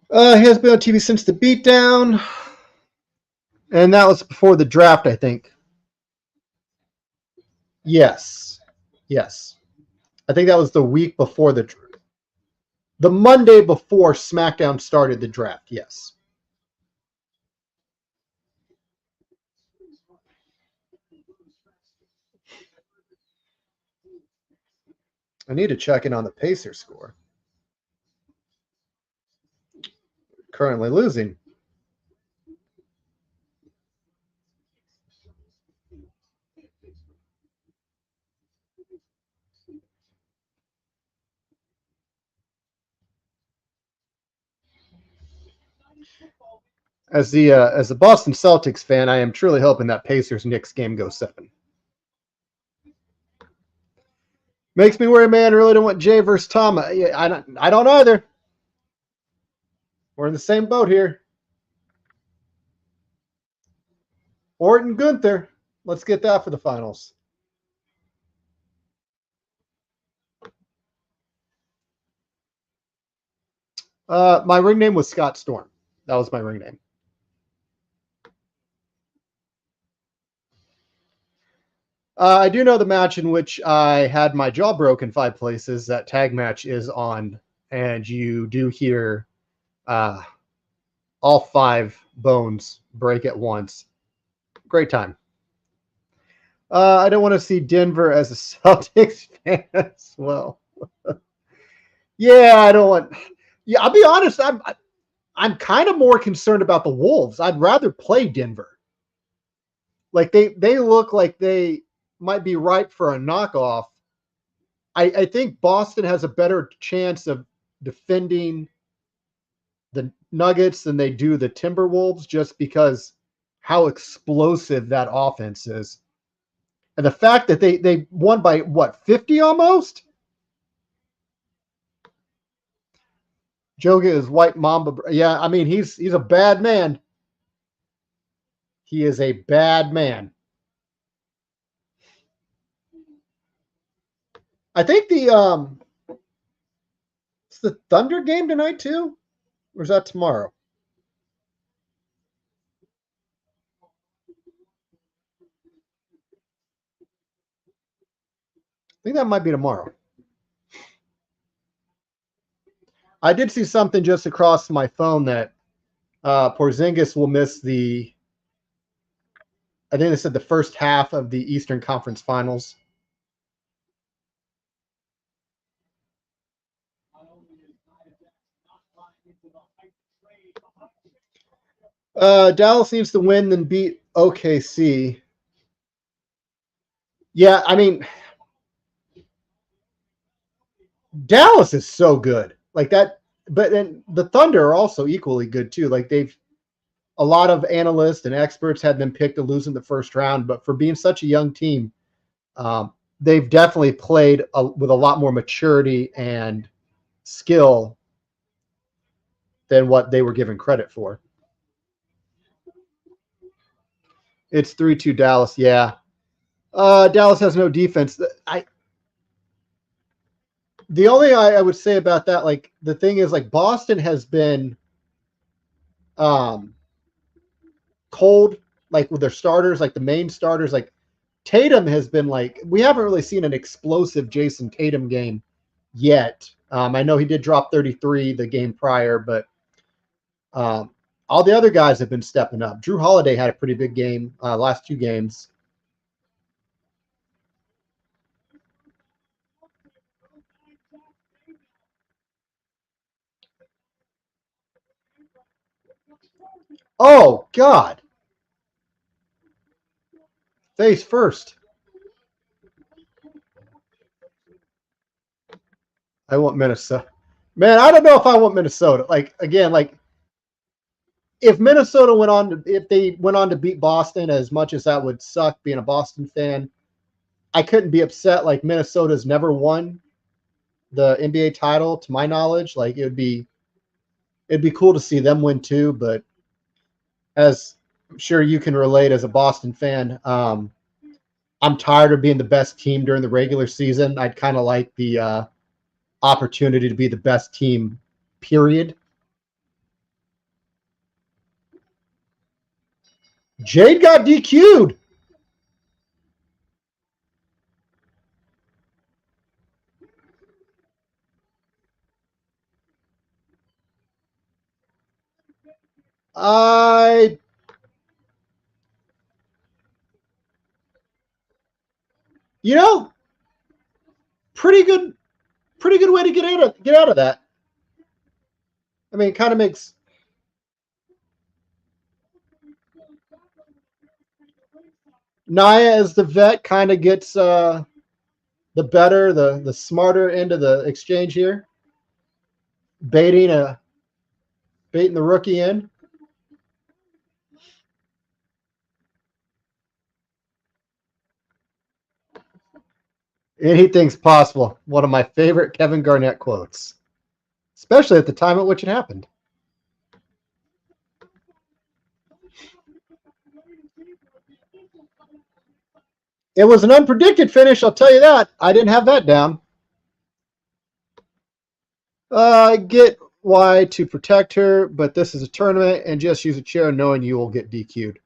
price. He has been on TV since the beatdown. And that was before the draft, I think. Yes. I think that was the week before the Monday before SmackDown started the draft. Yes. I need to check in on the Pacer score. Currently losing. As the Boston Celtics fan, I am truly hoping that Pacers-Knicks game goes 7. Makes me worry, man. I really don't want Jay versus Tom. I don't either. We're in the same boat here. Orton Gunther. Let's get that for the finals. My ring name was Scott Storm. That was my ring name. I do know the match in which I had my jaw broken 5 places. That tag match is on, and you do hear all 5 bones break at once. Great time. I don't want to see Denver as a Celtics fan as well. Yeah, I don't want. Yeah, I'll be honest. I'm kind of more concerned about the Wolves. I'd rather play Denver. Like they look like they might be ripe for a knockoff. I think Boston has a better chance of defending the Nuggets than they do the Timberwolves, just because how explosive that offense is. And the fact that they won by, what, 50 almost? Joga is White Mamba. Yeah, I mean, he's a bad man. He is a bad man. I think it's the Thunder game tonight too, or is that tomorrow? I think that might be tomorrow. I did see something just across my phone that Porzingis will miss I think they said the first half of the Eastern Conference Finals. Dallas needs to win, then beat OKC. Yeah, I mean, Dallas is so good. Like that, but then the Thunder are also equally good too. Like a lot of analysts and experts had them picked to lose in the first round, but for being such a young team, they've definitely played with a lot more maturity and skill than what they were given credit for. It's 3-2 Dallas. Yeah. Dallas has no defense. The only thing I would say about that, like the thing is, like Boston has been cold, like with their starters, like the main starters, like Tatum has been like, we haven't really seen an explosive Jason Tatum game yet. I know he did drop 33 the game prior, but all the other guys have been stepping up. Drew Holiday had a pretty big game last 2 games. Oh, God. Face first. I want Minnesota. Man, I don't know if I want Minnesota. Like, again, like, if Minnesota if they went on to beat Boston, as much as that would suck being a Boston fan, I couldn't be upset. Like, Minnesota's never won the NBA title, to my knowledge. Like, it'd be cool to see them win too. But as I'm sure you can relate as a Boston fan, I'm tired of being the best team during the regular season. I'd kind of like the opportunity to be the best team, period. Jade got DQ'd. Pretty good way to get out of that. I mean, it kind of makes. Nia as the vet kind of gets the smarter end of the exchange here, baiting the rookie in. Anything's possible. One of my favorite Kevin Garnett quotes, especially at the time at which it happened. It was an unpredicted finish, I'll tell you that. I didn't have that down. I get why to protect her, but this is a tournament and just use a chair knowing you will get DQ'd.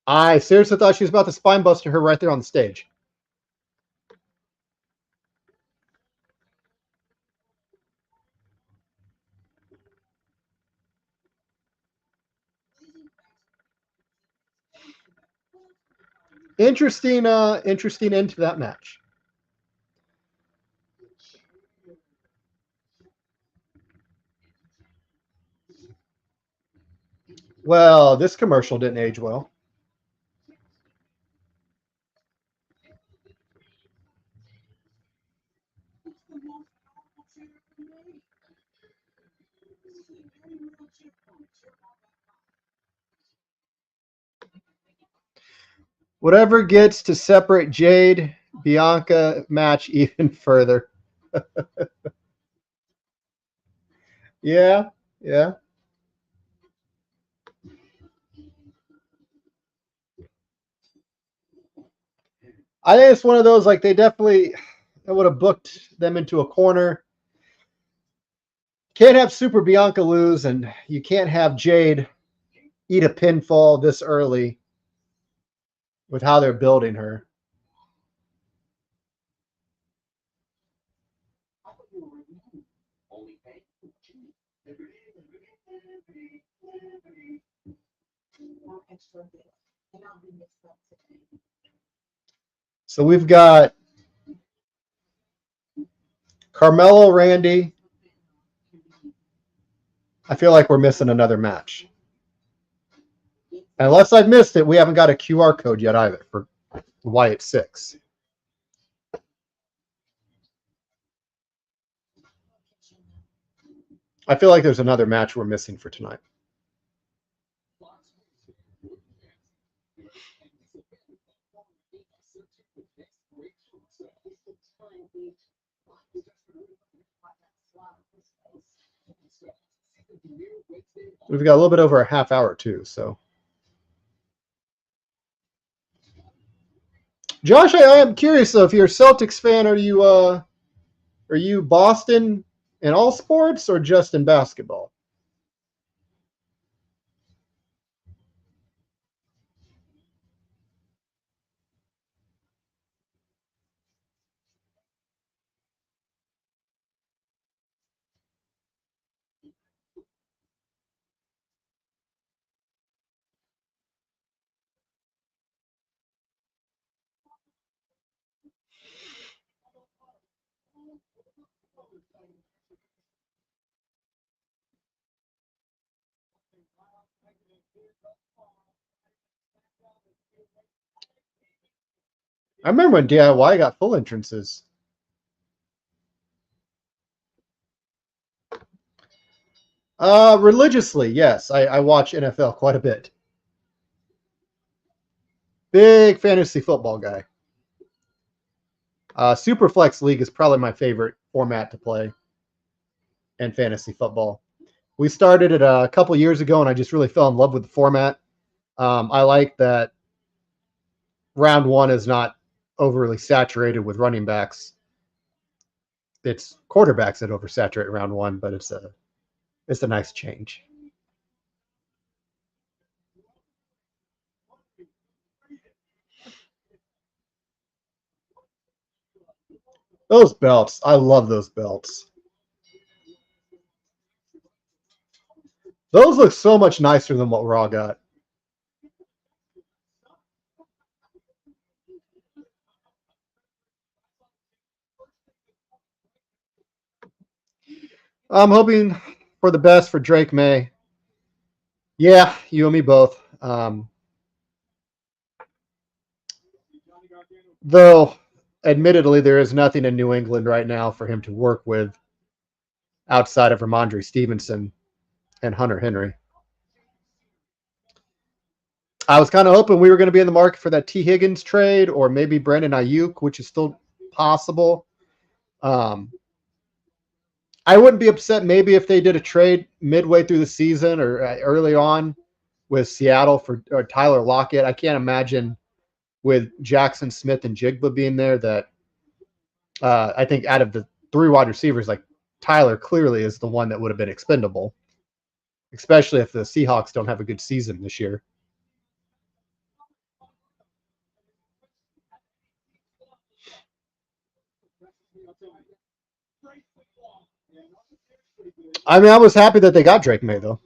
I seriously thought she was about to spine buster her right there on the stage. Interesting end to that match. Well, this commercial didn't age well. Whatever gets to separate Jade, Bianca match even further. Yeah. I think it's one of those, like, they would have booked them into a corner. Can't have Super Bianca lose, and you can't have Jade eat a pinfall this early with how they're building her. So we've got Carmelo, Randy. I feel like we're missing another match. Unless I've missed it, we haven't got a QR code yet either for Wyatt 6. I feel like there's another match we're missing for tonight. We've got a little bit over a half hour too, so. Josh, I am curious though, if you're a Celtics fan, are you Boston in all sports or just in basketball? I remember when DIY got full entrances. Religiously, yes. I watch NFL quite a bit. Big fantasy football guy. Superflex League is probably my favorite format to play in fantasy football. We started it a couple years ago, and I just really fell in love with the format. I like that round one is not overly saturated with running backs. It's quarterbacks that oversaturate round one, but it's a nice change. Those belts, I love those belts. Those look so much nicer than what Raw got. I'm hoping for the best for Drake May. Yeah, you and me both. Though, admittedly, there is nothing in New England right now for him to work with outside of Ramondre Stevenson and Hunter Henry. I was kind of hoping we were going to be in the market for that T. Higgins trade or maybe Brandon Ayuk, which is still possible. I wouldn't be upset maybe if they did a trade midway through the season or early on with Seattle for Tyler Lockett. I can't imagine with Jackson Smith and Jigba being there that I think out of the three wide receivers, like Tyler clearly is the one that would have been expendable, especially if the Seahawks don't have a good season this year. I mean, I was happy that they got Drake May, though.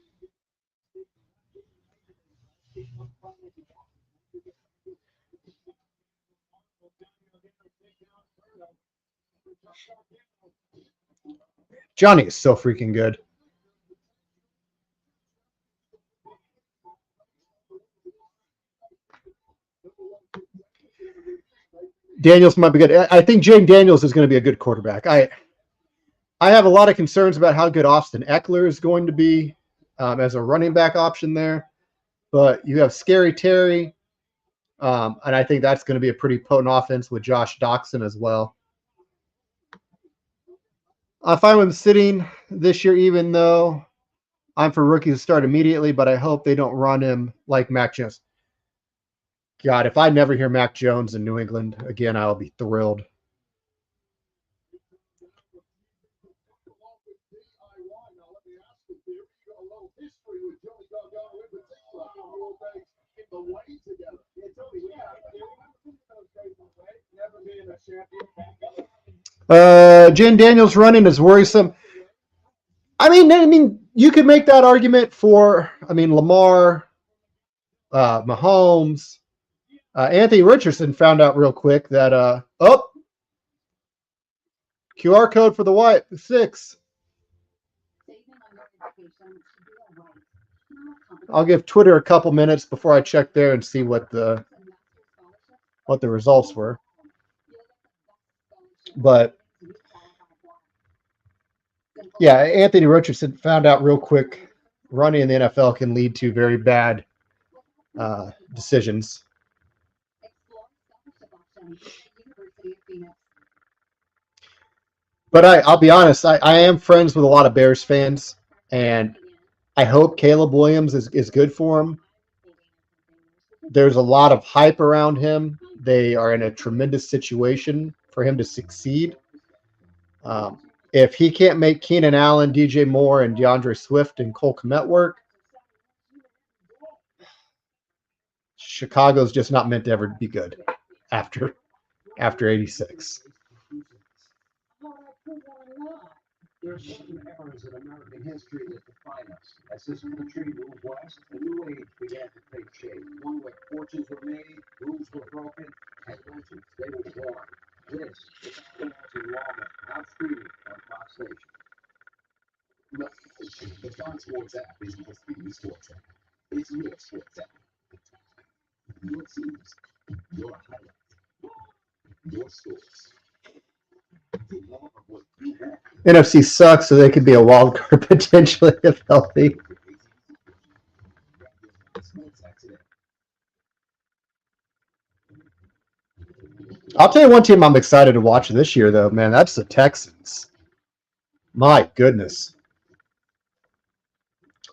Johnny is so freaking good. Daniels might be good. I think Jane Daniels is going to be a good quarterback. I have a lot of concerns about how good Austin Eckler is going to be as a running back option there. But you have Scary Terry, and I think that's going to be a pretty potent offense with Josh Doxson as well. I'm fine with him sitting this year, even though I'm for rookies to start immediately, but I hope they don't run him like Mac Jones. God, if I never hear Mac Jones in New England again, I'll be thrilled. Jen Daniels running is worrisome. I mean, you could make that argument for, Lamar, Mahomes. Anthony Richardson found out real quick that, QR code for the White 6. I'll give Twitter a couple minutes before I check there and see what the results were. But yeah, Anthony Richardson found out real quick running in the NFL can lead to very bad decisions. But I'll be honest, I am friends with a lot of Bears fans, and I hope Caleb Williams is good for him. There's a lot of hype around him. They are in a tremendous situation for him to succeed. If he can't make Keenan Allen, DJ Moore, and DeAndre Swift and Cole Kmet work, Chicago's just not meant to ever be good after 86. There are certain eras in American history that define us. As this country moved west, a new age began to take shape. One where fortunes were made, rules were broken, and legends, they were born. This is Sports Enrollment, now streaming on Fox Nation. The Fox Sports app isn't just the sports app. It's your sports app. Your teams, your highlights, your scores. NFC sucks, so they could be a wild card potentially if healthy. I'll tell you one team I'm excited to watch this year, though, man. That's the Texans. My goodness.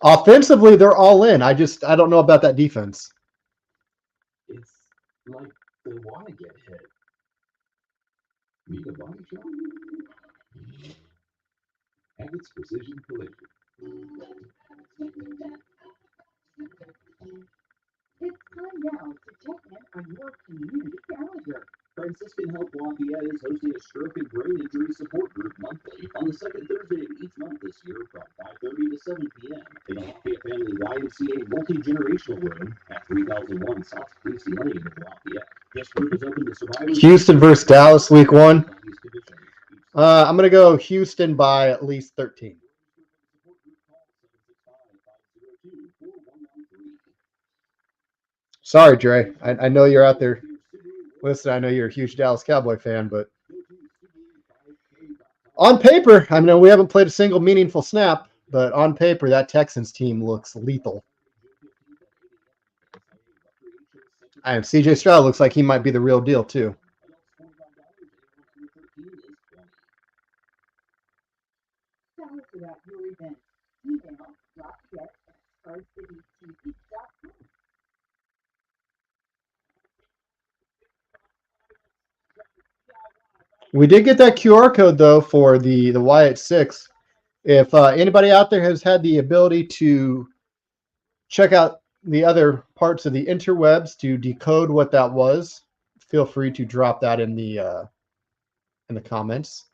Offensively, they're all in. I don't know about that defense. It's like they want to get hit. Need a body shop? Abbott's Precision Collision. It's time now to check in on your community calendar. Franciscan Health Lafayette is hosting a stroke and brain injury support group monthly on the second Thursday of each month this year from 5:30 to 7 p.m. in the Lafayette Family YMCA Multi-Generational Room at 3001 South Casey Lane in Lafayette. This group is open to survivors. Houston versus Dallas, week 1. I'm going to go Houston by at least 13. Sorry, Dre. I know you're out there Listen, I know you're a huge Dallas Cowboy fan, but on paper, I know we haven't played a single meaningful snap, but on paper, that Texans team looks lethal. And CJ Stroud looks like he might be the real deal, too. Tell us about your event. Email drop@starcitytv.com. We did get that QR code, though, for the Wyatt 6. If anybody out there has had the ability to check out the other parts of the interwebs to decode what that was, feel free to drop that in the comments.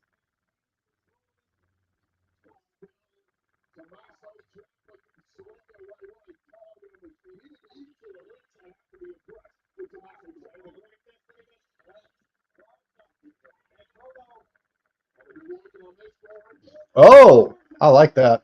Oh, I like that.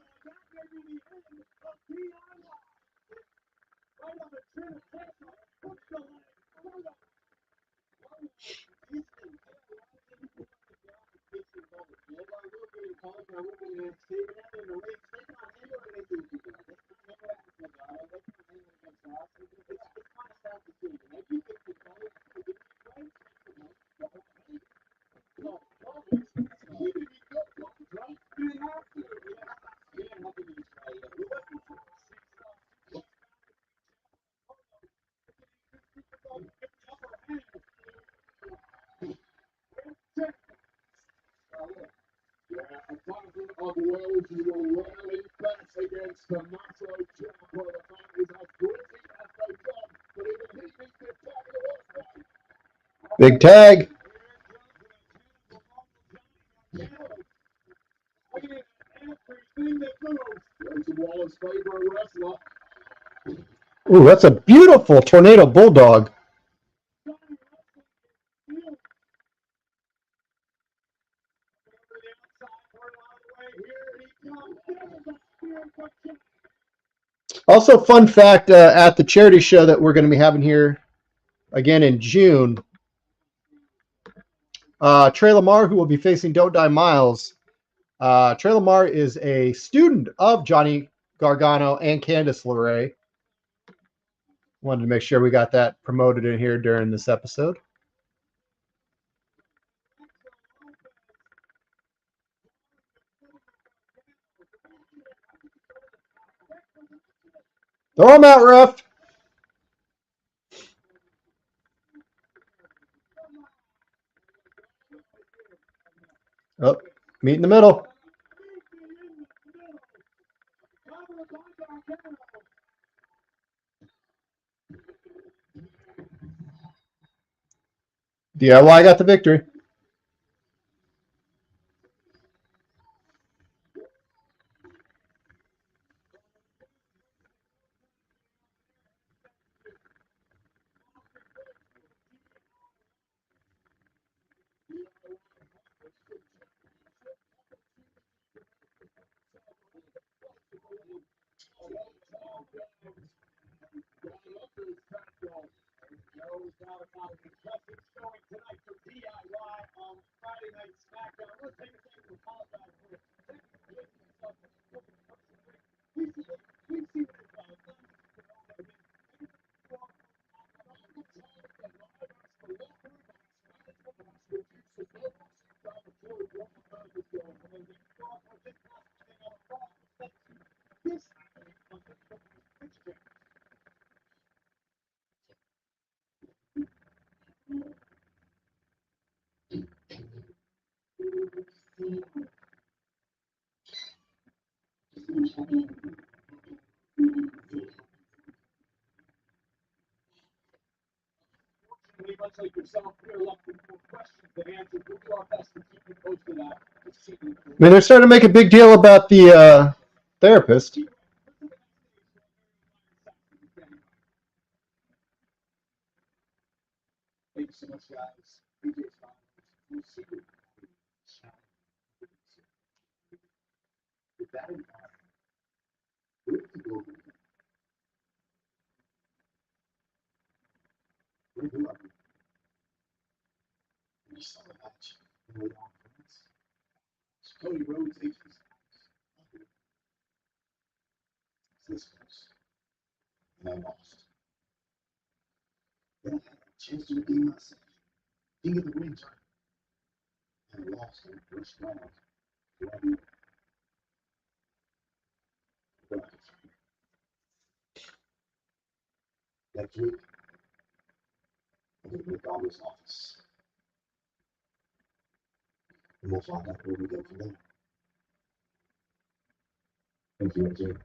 Big tag. Ooh, that's a beautiful tornado bulldog. Also, fun fact, at the charity show that we're going to be having here again in June, Trey Lamar, who will be facing Don't Die Miles, Trey Lamar is a student of Johnny Gargano and Candice LeRae. Wanted to make sure we got that promoted in here during this episode. Throw him out, ref. Oh, meet in the middle. DIY got the victory. I mean, they're starting to make a big deal about the therapist. Thank you so much, guys. With that in mind, Cody Rhodes takes this close. And I lost. Then I had a chance to redeem myself. Didn't get the ring turn. And I lost in the first round. Next week, I'm going to make all this office. And we'll find out where we go from there. Thank you, AJ.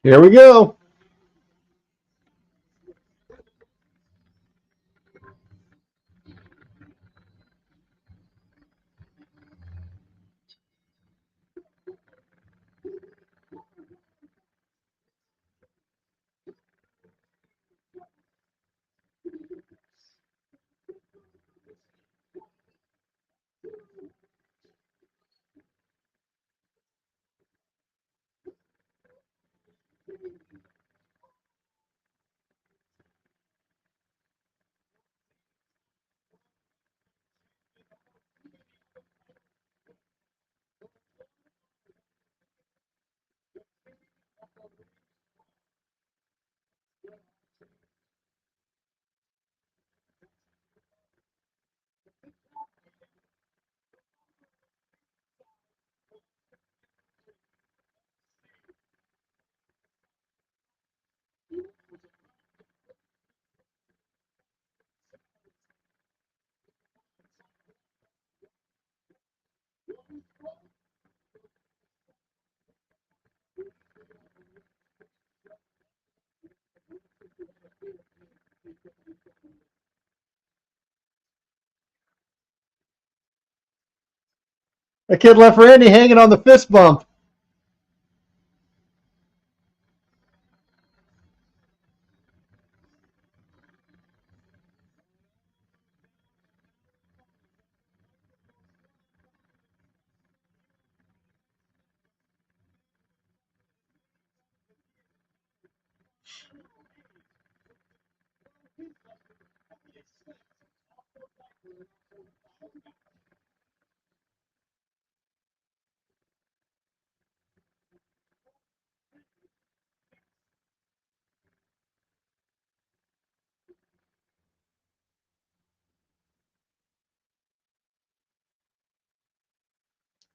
Here we go. That kid left Randy hanging on the fist bump.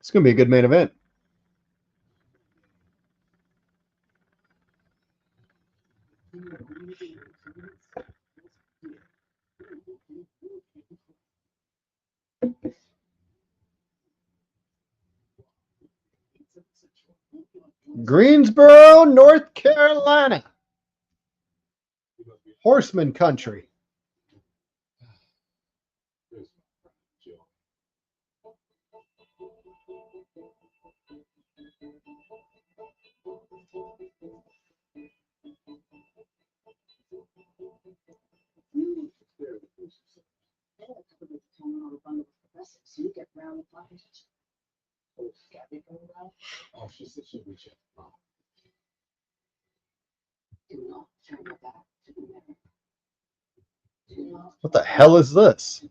It's going to be a good main event. Greensboro, North Carolina. Horseman country. So you get round the clock. Oh, Gabby going around? Oh, she said she'd reach out. Do not turn your back to the mirror. Do not. What the hell is this?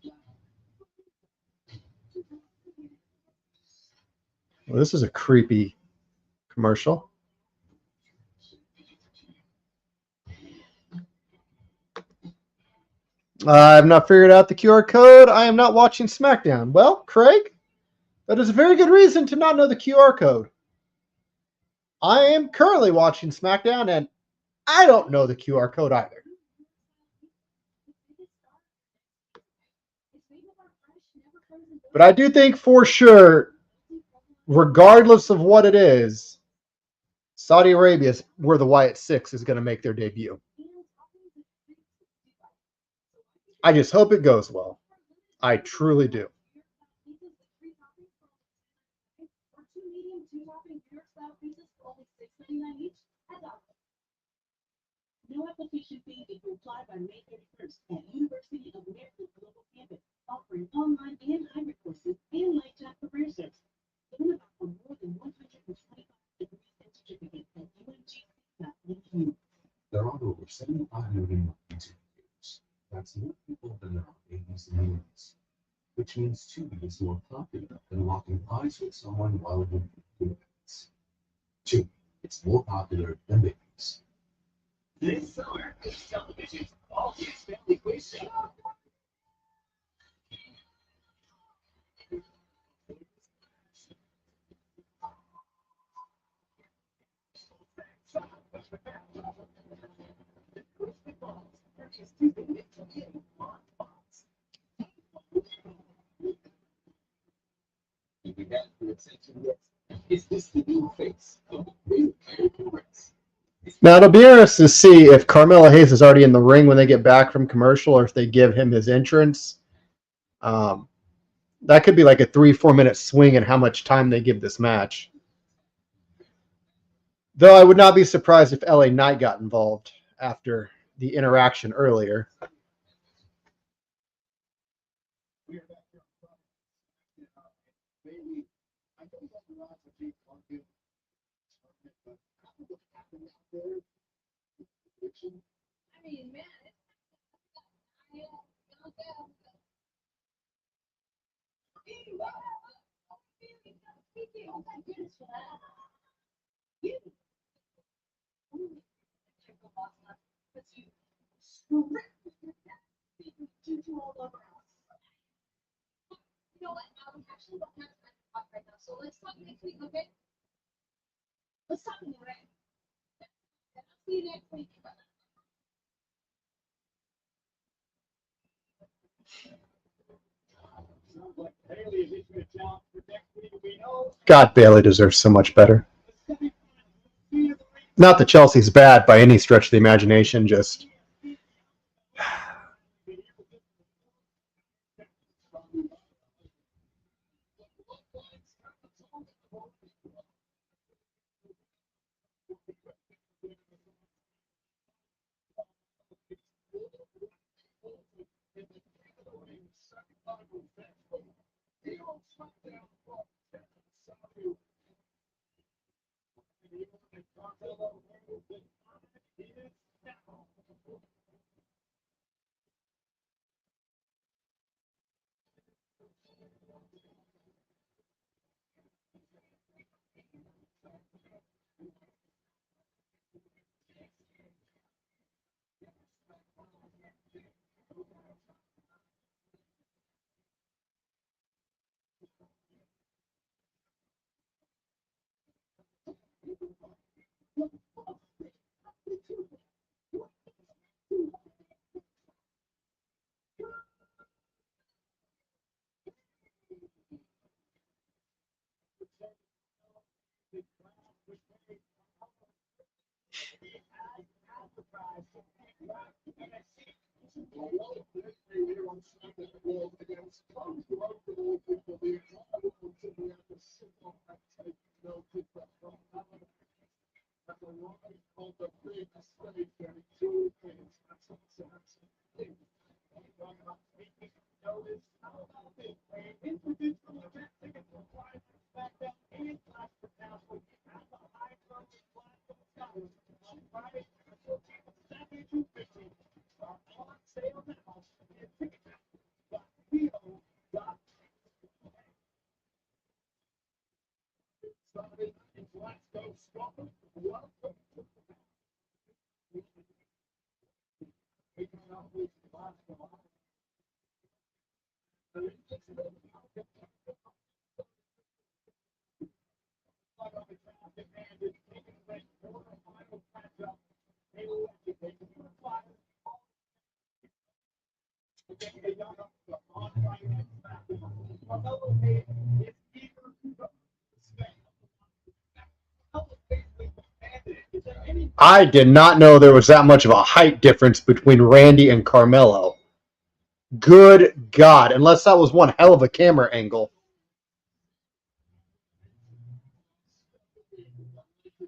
Well, this is a creepy commercial. I have not figured out the QR code. I am not watching SmackDown. Well, Craig, that is a very good reason to not know the QR code. I am currently watching SmackDown, and I don't know the QR code either. But I do think for sure, regardless of what it is, Saudi Arabia, where the Wyatt Six is going to make their debut. I just hope it goes well. I truly do. No application fee if you apply by May 31st at University of Maryland Global Campus, offering online and hybrid courses and lifetime career service. Learn about more than 125 degrees and certificates at UNG.edu. There are over 75 million. affects more people than there are babies and humans, which means Tubi is more popular than locking eyes with someone while it would be minutes. Tubi, it's more popular than babies. This summer, it's television's all-kids family quiz show. Is this the new face of the new Pirates? Now it'll be interesting to see if Carmelo Hayes is already in the ring when they get back from commercial, or if they give him his entrance. That could be like a 3-4 minute swing in how much time they give this match. Though I would not be surprised if LA Knight got involved after the interaction earlier. I mean, man, you know what? We actually don't have time to talk right now, so let's talk next week, okay? Let's talk more, right? I'll see you next week. God, Bailey deserves so much better. Not that Chelsea's bad by any stretch of the imagination, just... I did not know there was that much of a height difference between Randy and Carmelo. Good God, unless that was one hell of a camera angle.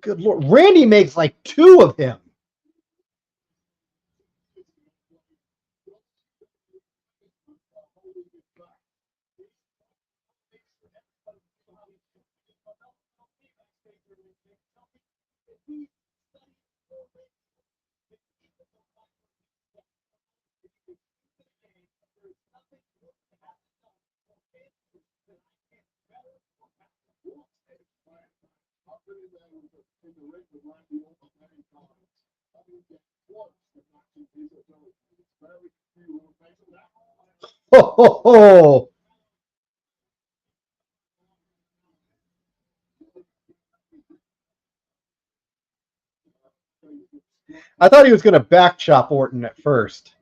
Good Lord. Randy makes like 2 of him. Ho, ho, ho. I thought he was going to back chop Orton at first.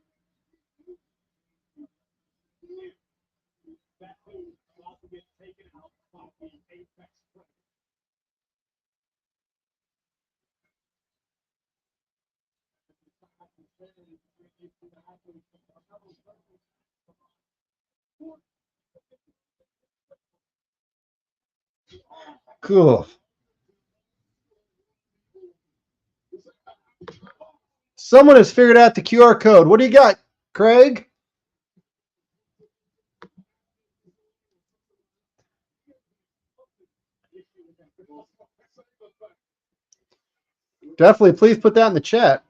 Cool. Someone has figured out the QR code. What do you got, Craig? Definitely, please put that in the chat.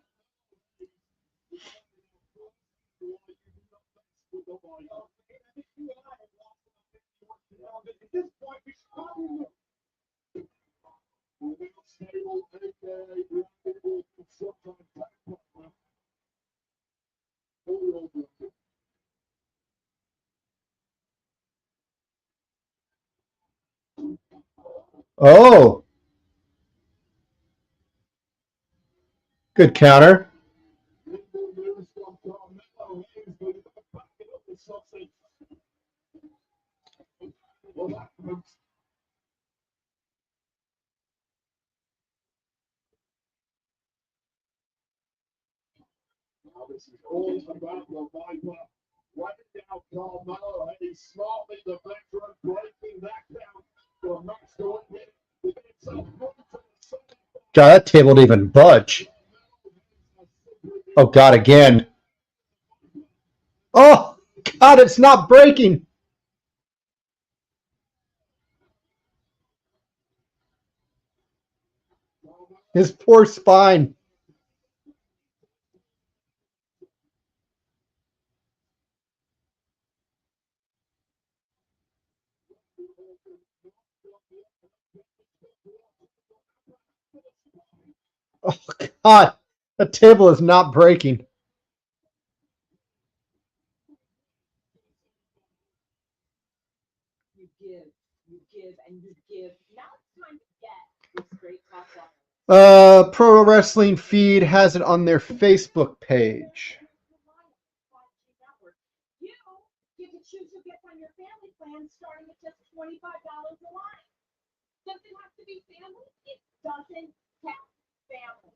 Oh, good counter. God, that table didn't even budge. Oh, God, again. Oh, God, it's not breaking. His poor spine. Oh, God, the table is not breaking. And you give. Now it's time to get your straight top line. Pro Wrestling Feed has it on their Facebook page. You get to choose who gets on your family plan starting at just $25 a line. Does it have to be family? It doesn't have family.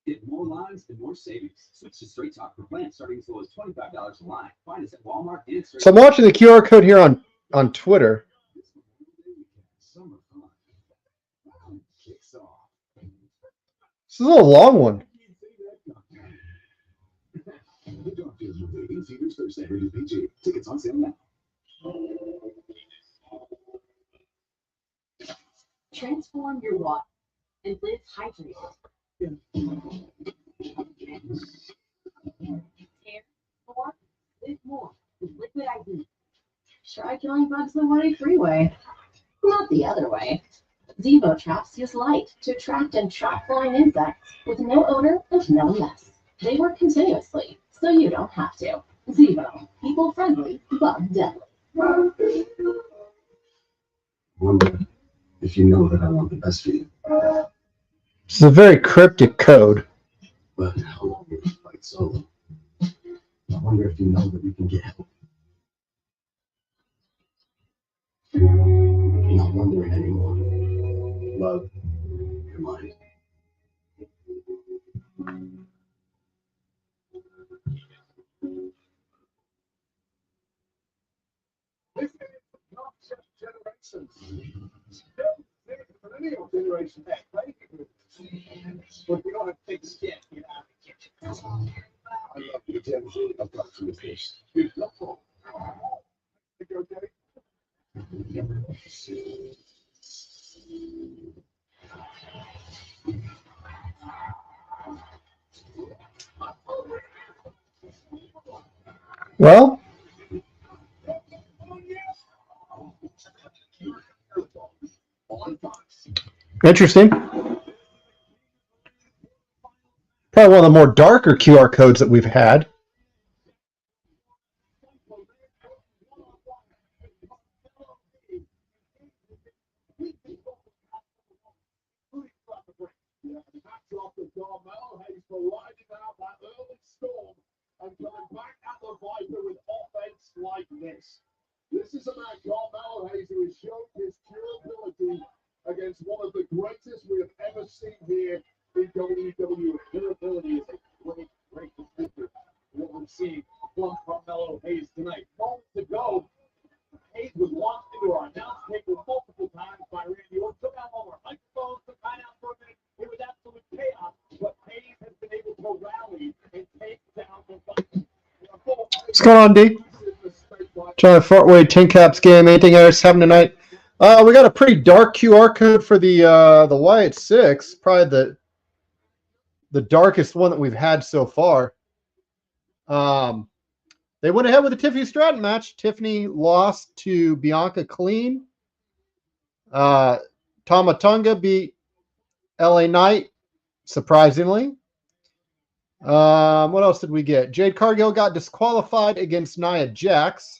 Get more lines and more savings. Switch to Straight Talk for plans starting as low as $25 a line. Find us at Walmart and Straight So I'm watching the QR code here on Twitter. Summer fun kicks off. This is a long one. Don't feel you waiting. Feeders Thursday for UPG. Tickets on sale now. Transform your water and live hydrated. Care more, live more with Liquid IV. Try killing bugs the Woody Freeway, not the other way. Zevo traps use light to attract and trap flying insects with no odor and no mess. They work continuously, so you don't have to. Zevo, people friendly, but deadly. Wonder if you know that I want the best for you. This is a very cryptic code. But how long will you fight solo? I wonder if you know that we can get help. I'm not wondering anymore. Love your mind. Generation X, right? But we don't have thick skin. You know, I love you, Gen Z. I've got to this. Beautiful. Think you're okay? Well, On Fox. Interesting. Probably one of the more darker QR codes that we've had. Backdrop of Carmel Hayes for riding out that early storm and coming back at the Viper with offense like this. This is about Carmel Hayes, who has shown his durability against one of the greatest we have ever seen here in WWE. Durability is a great, great descriptor of what we've seen from Carmelo Hayes tonight. Moments ago, Hayes was launched into our announce table multiple times by Randy Orton. Took out all our microphones, took time out for a minute. It was absolute chaos, but Hayes has been able to rally and take down the fight. What's going on, D? Trying to Fort Wayne Tin Caps game. Anything else happening tonight? We got a pretty dark QR code for the Wyatt 6. Probably the darkest one that we've had so far. They went ahead with the Tiffany Stratton match. Tiffany lost to Bianca clean. Tama Tonga beat LA Knight, surprisingly. What else did we get? Jade Cargill got disqualified against Nia Jax.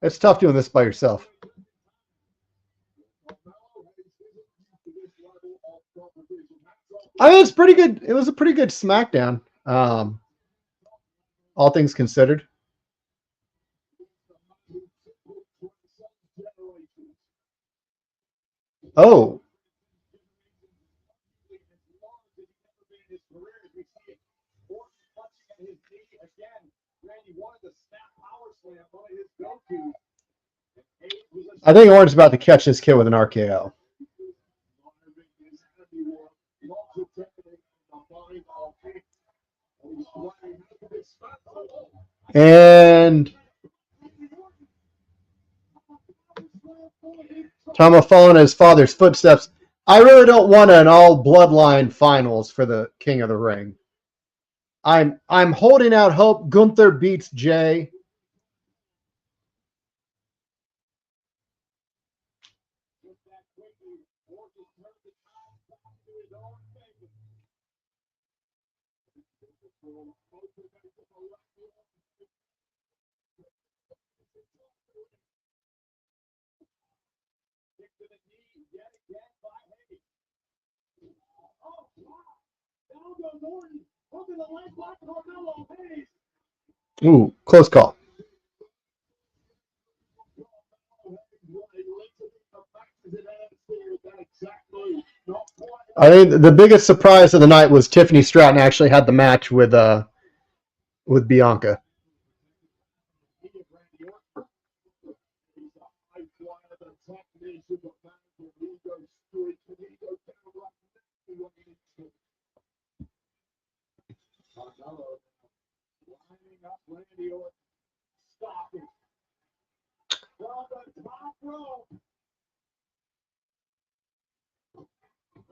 It's tough doing this by yourself. I mean, it's pretty good. It was a pretty good SmackDown, all things considered. Oh. I think Orange's about to catch this kid with an RKO. And Tama following his father's footsteps. I really don't want an all bloodline finals for the King of the Ring. I'm holding out hope Gunther beats Jay. Ooh, close call. I think the biggest surprise of the night was Tiffany Stratton actually had the match with Bianca.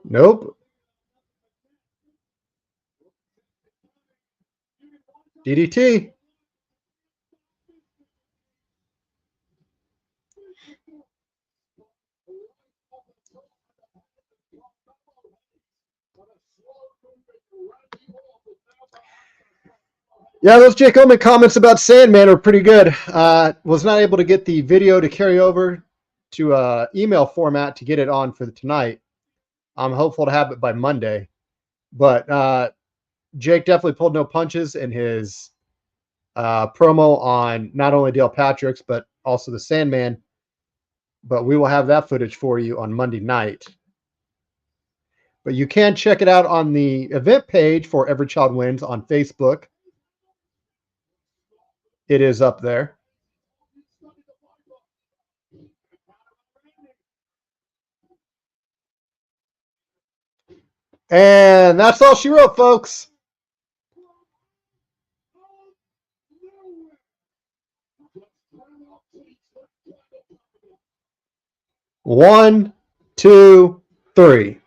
Nope. DDT. Yeah, those Jake Omen comments about Sandman are pretty good. Was not able to get the video to carry over to email format to get it on for tonight. I'm hopeful to have it by Monday. But Jake definitely pulled no punches in his promo on not only Dale Patrick's, but also the Sandman. But we will have that footage for you on Monday night. But you can check it out on the event page for Every Child Wins on Facebook. It is up there. And that's all she wrote, folks. One, two, three.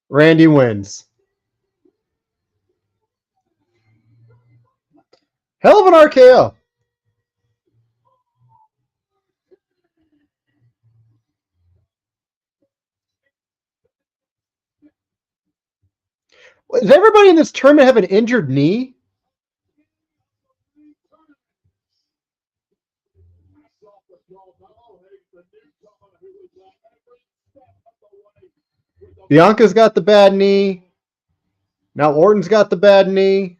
Randy wins. Hell of an RKO. Does everybody in this tournament have an injured knee? Bianca's got the bad knee. Now Orton's got the bad knee.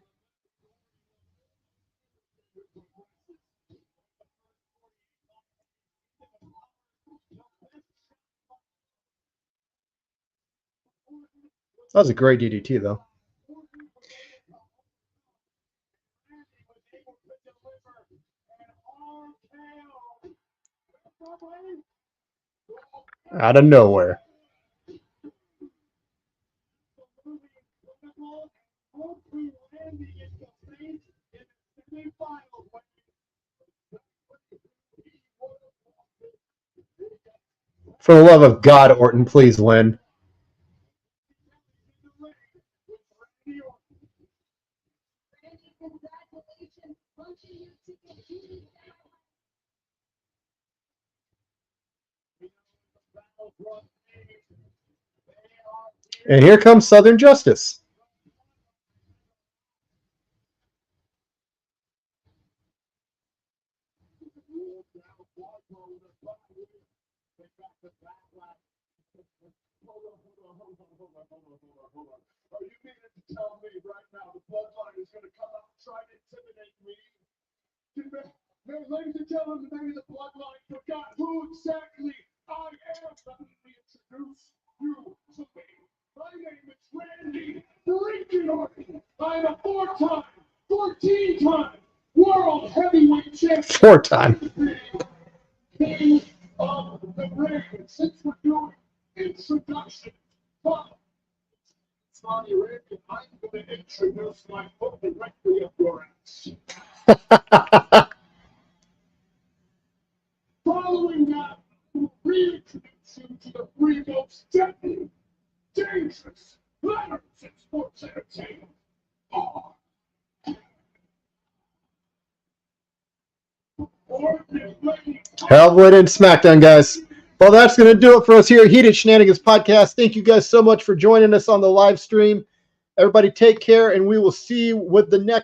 That was a great DDT, though. Out of nowhere. For the love of God, Orton, please win. And here comes Southern Justice. Are you meaning to tell me right now the bloodline is going to come out and try to intimidate me? Ladies and gentlemen, maybe the bloodline forgot who exactly I am. Let me introduce you to me. My name is Randy Freaking Orton. I'm a 14-time world heavyweight champion. 4-time. King of the ring. Since we're doing introduction, Saudi Arabia, I'm going to introduce my foot directly up your ass. Following that, we'll reintroduce you to the three most deadly, dangerous letters in sports entertainment. Hellwood and SmackDown, guys. Well, that's going to do it for us here at Heated Shenanigans Podcast. Thank you guys so much for joining us on the live stream. Everybody take care, and we will see you with the next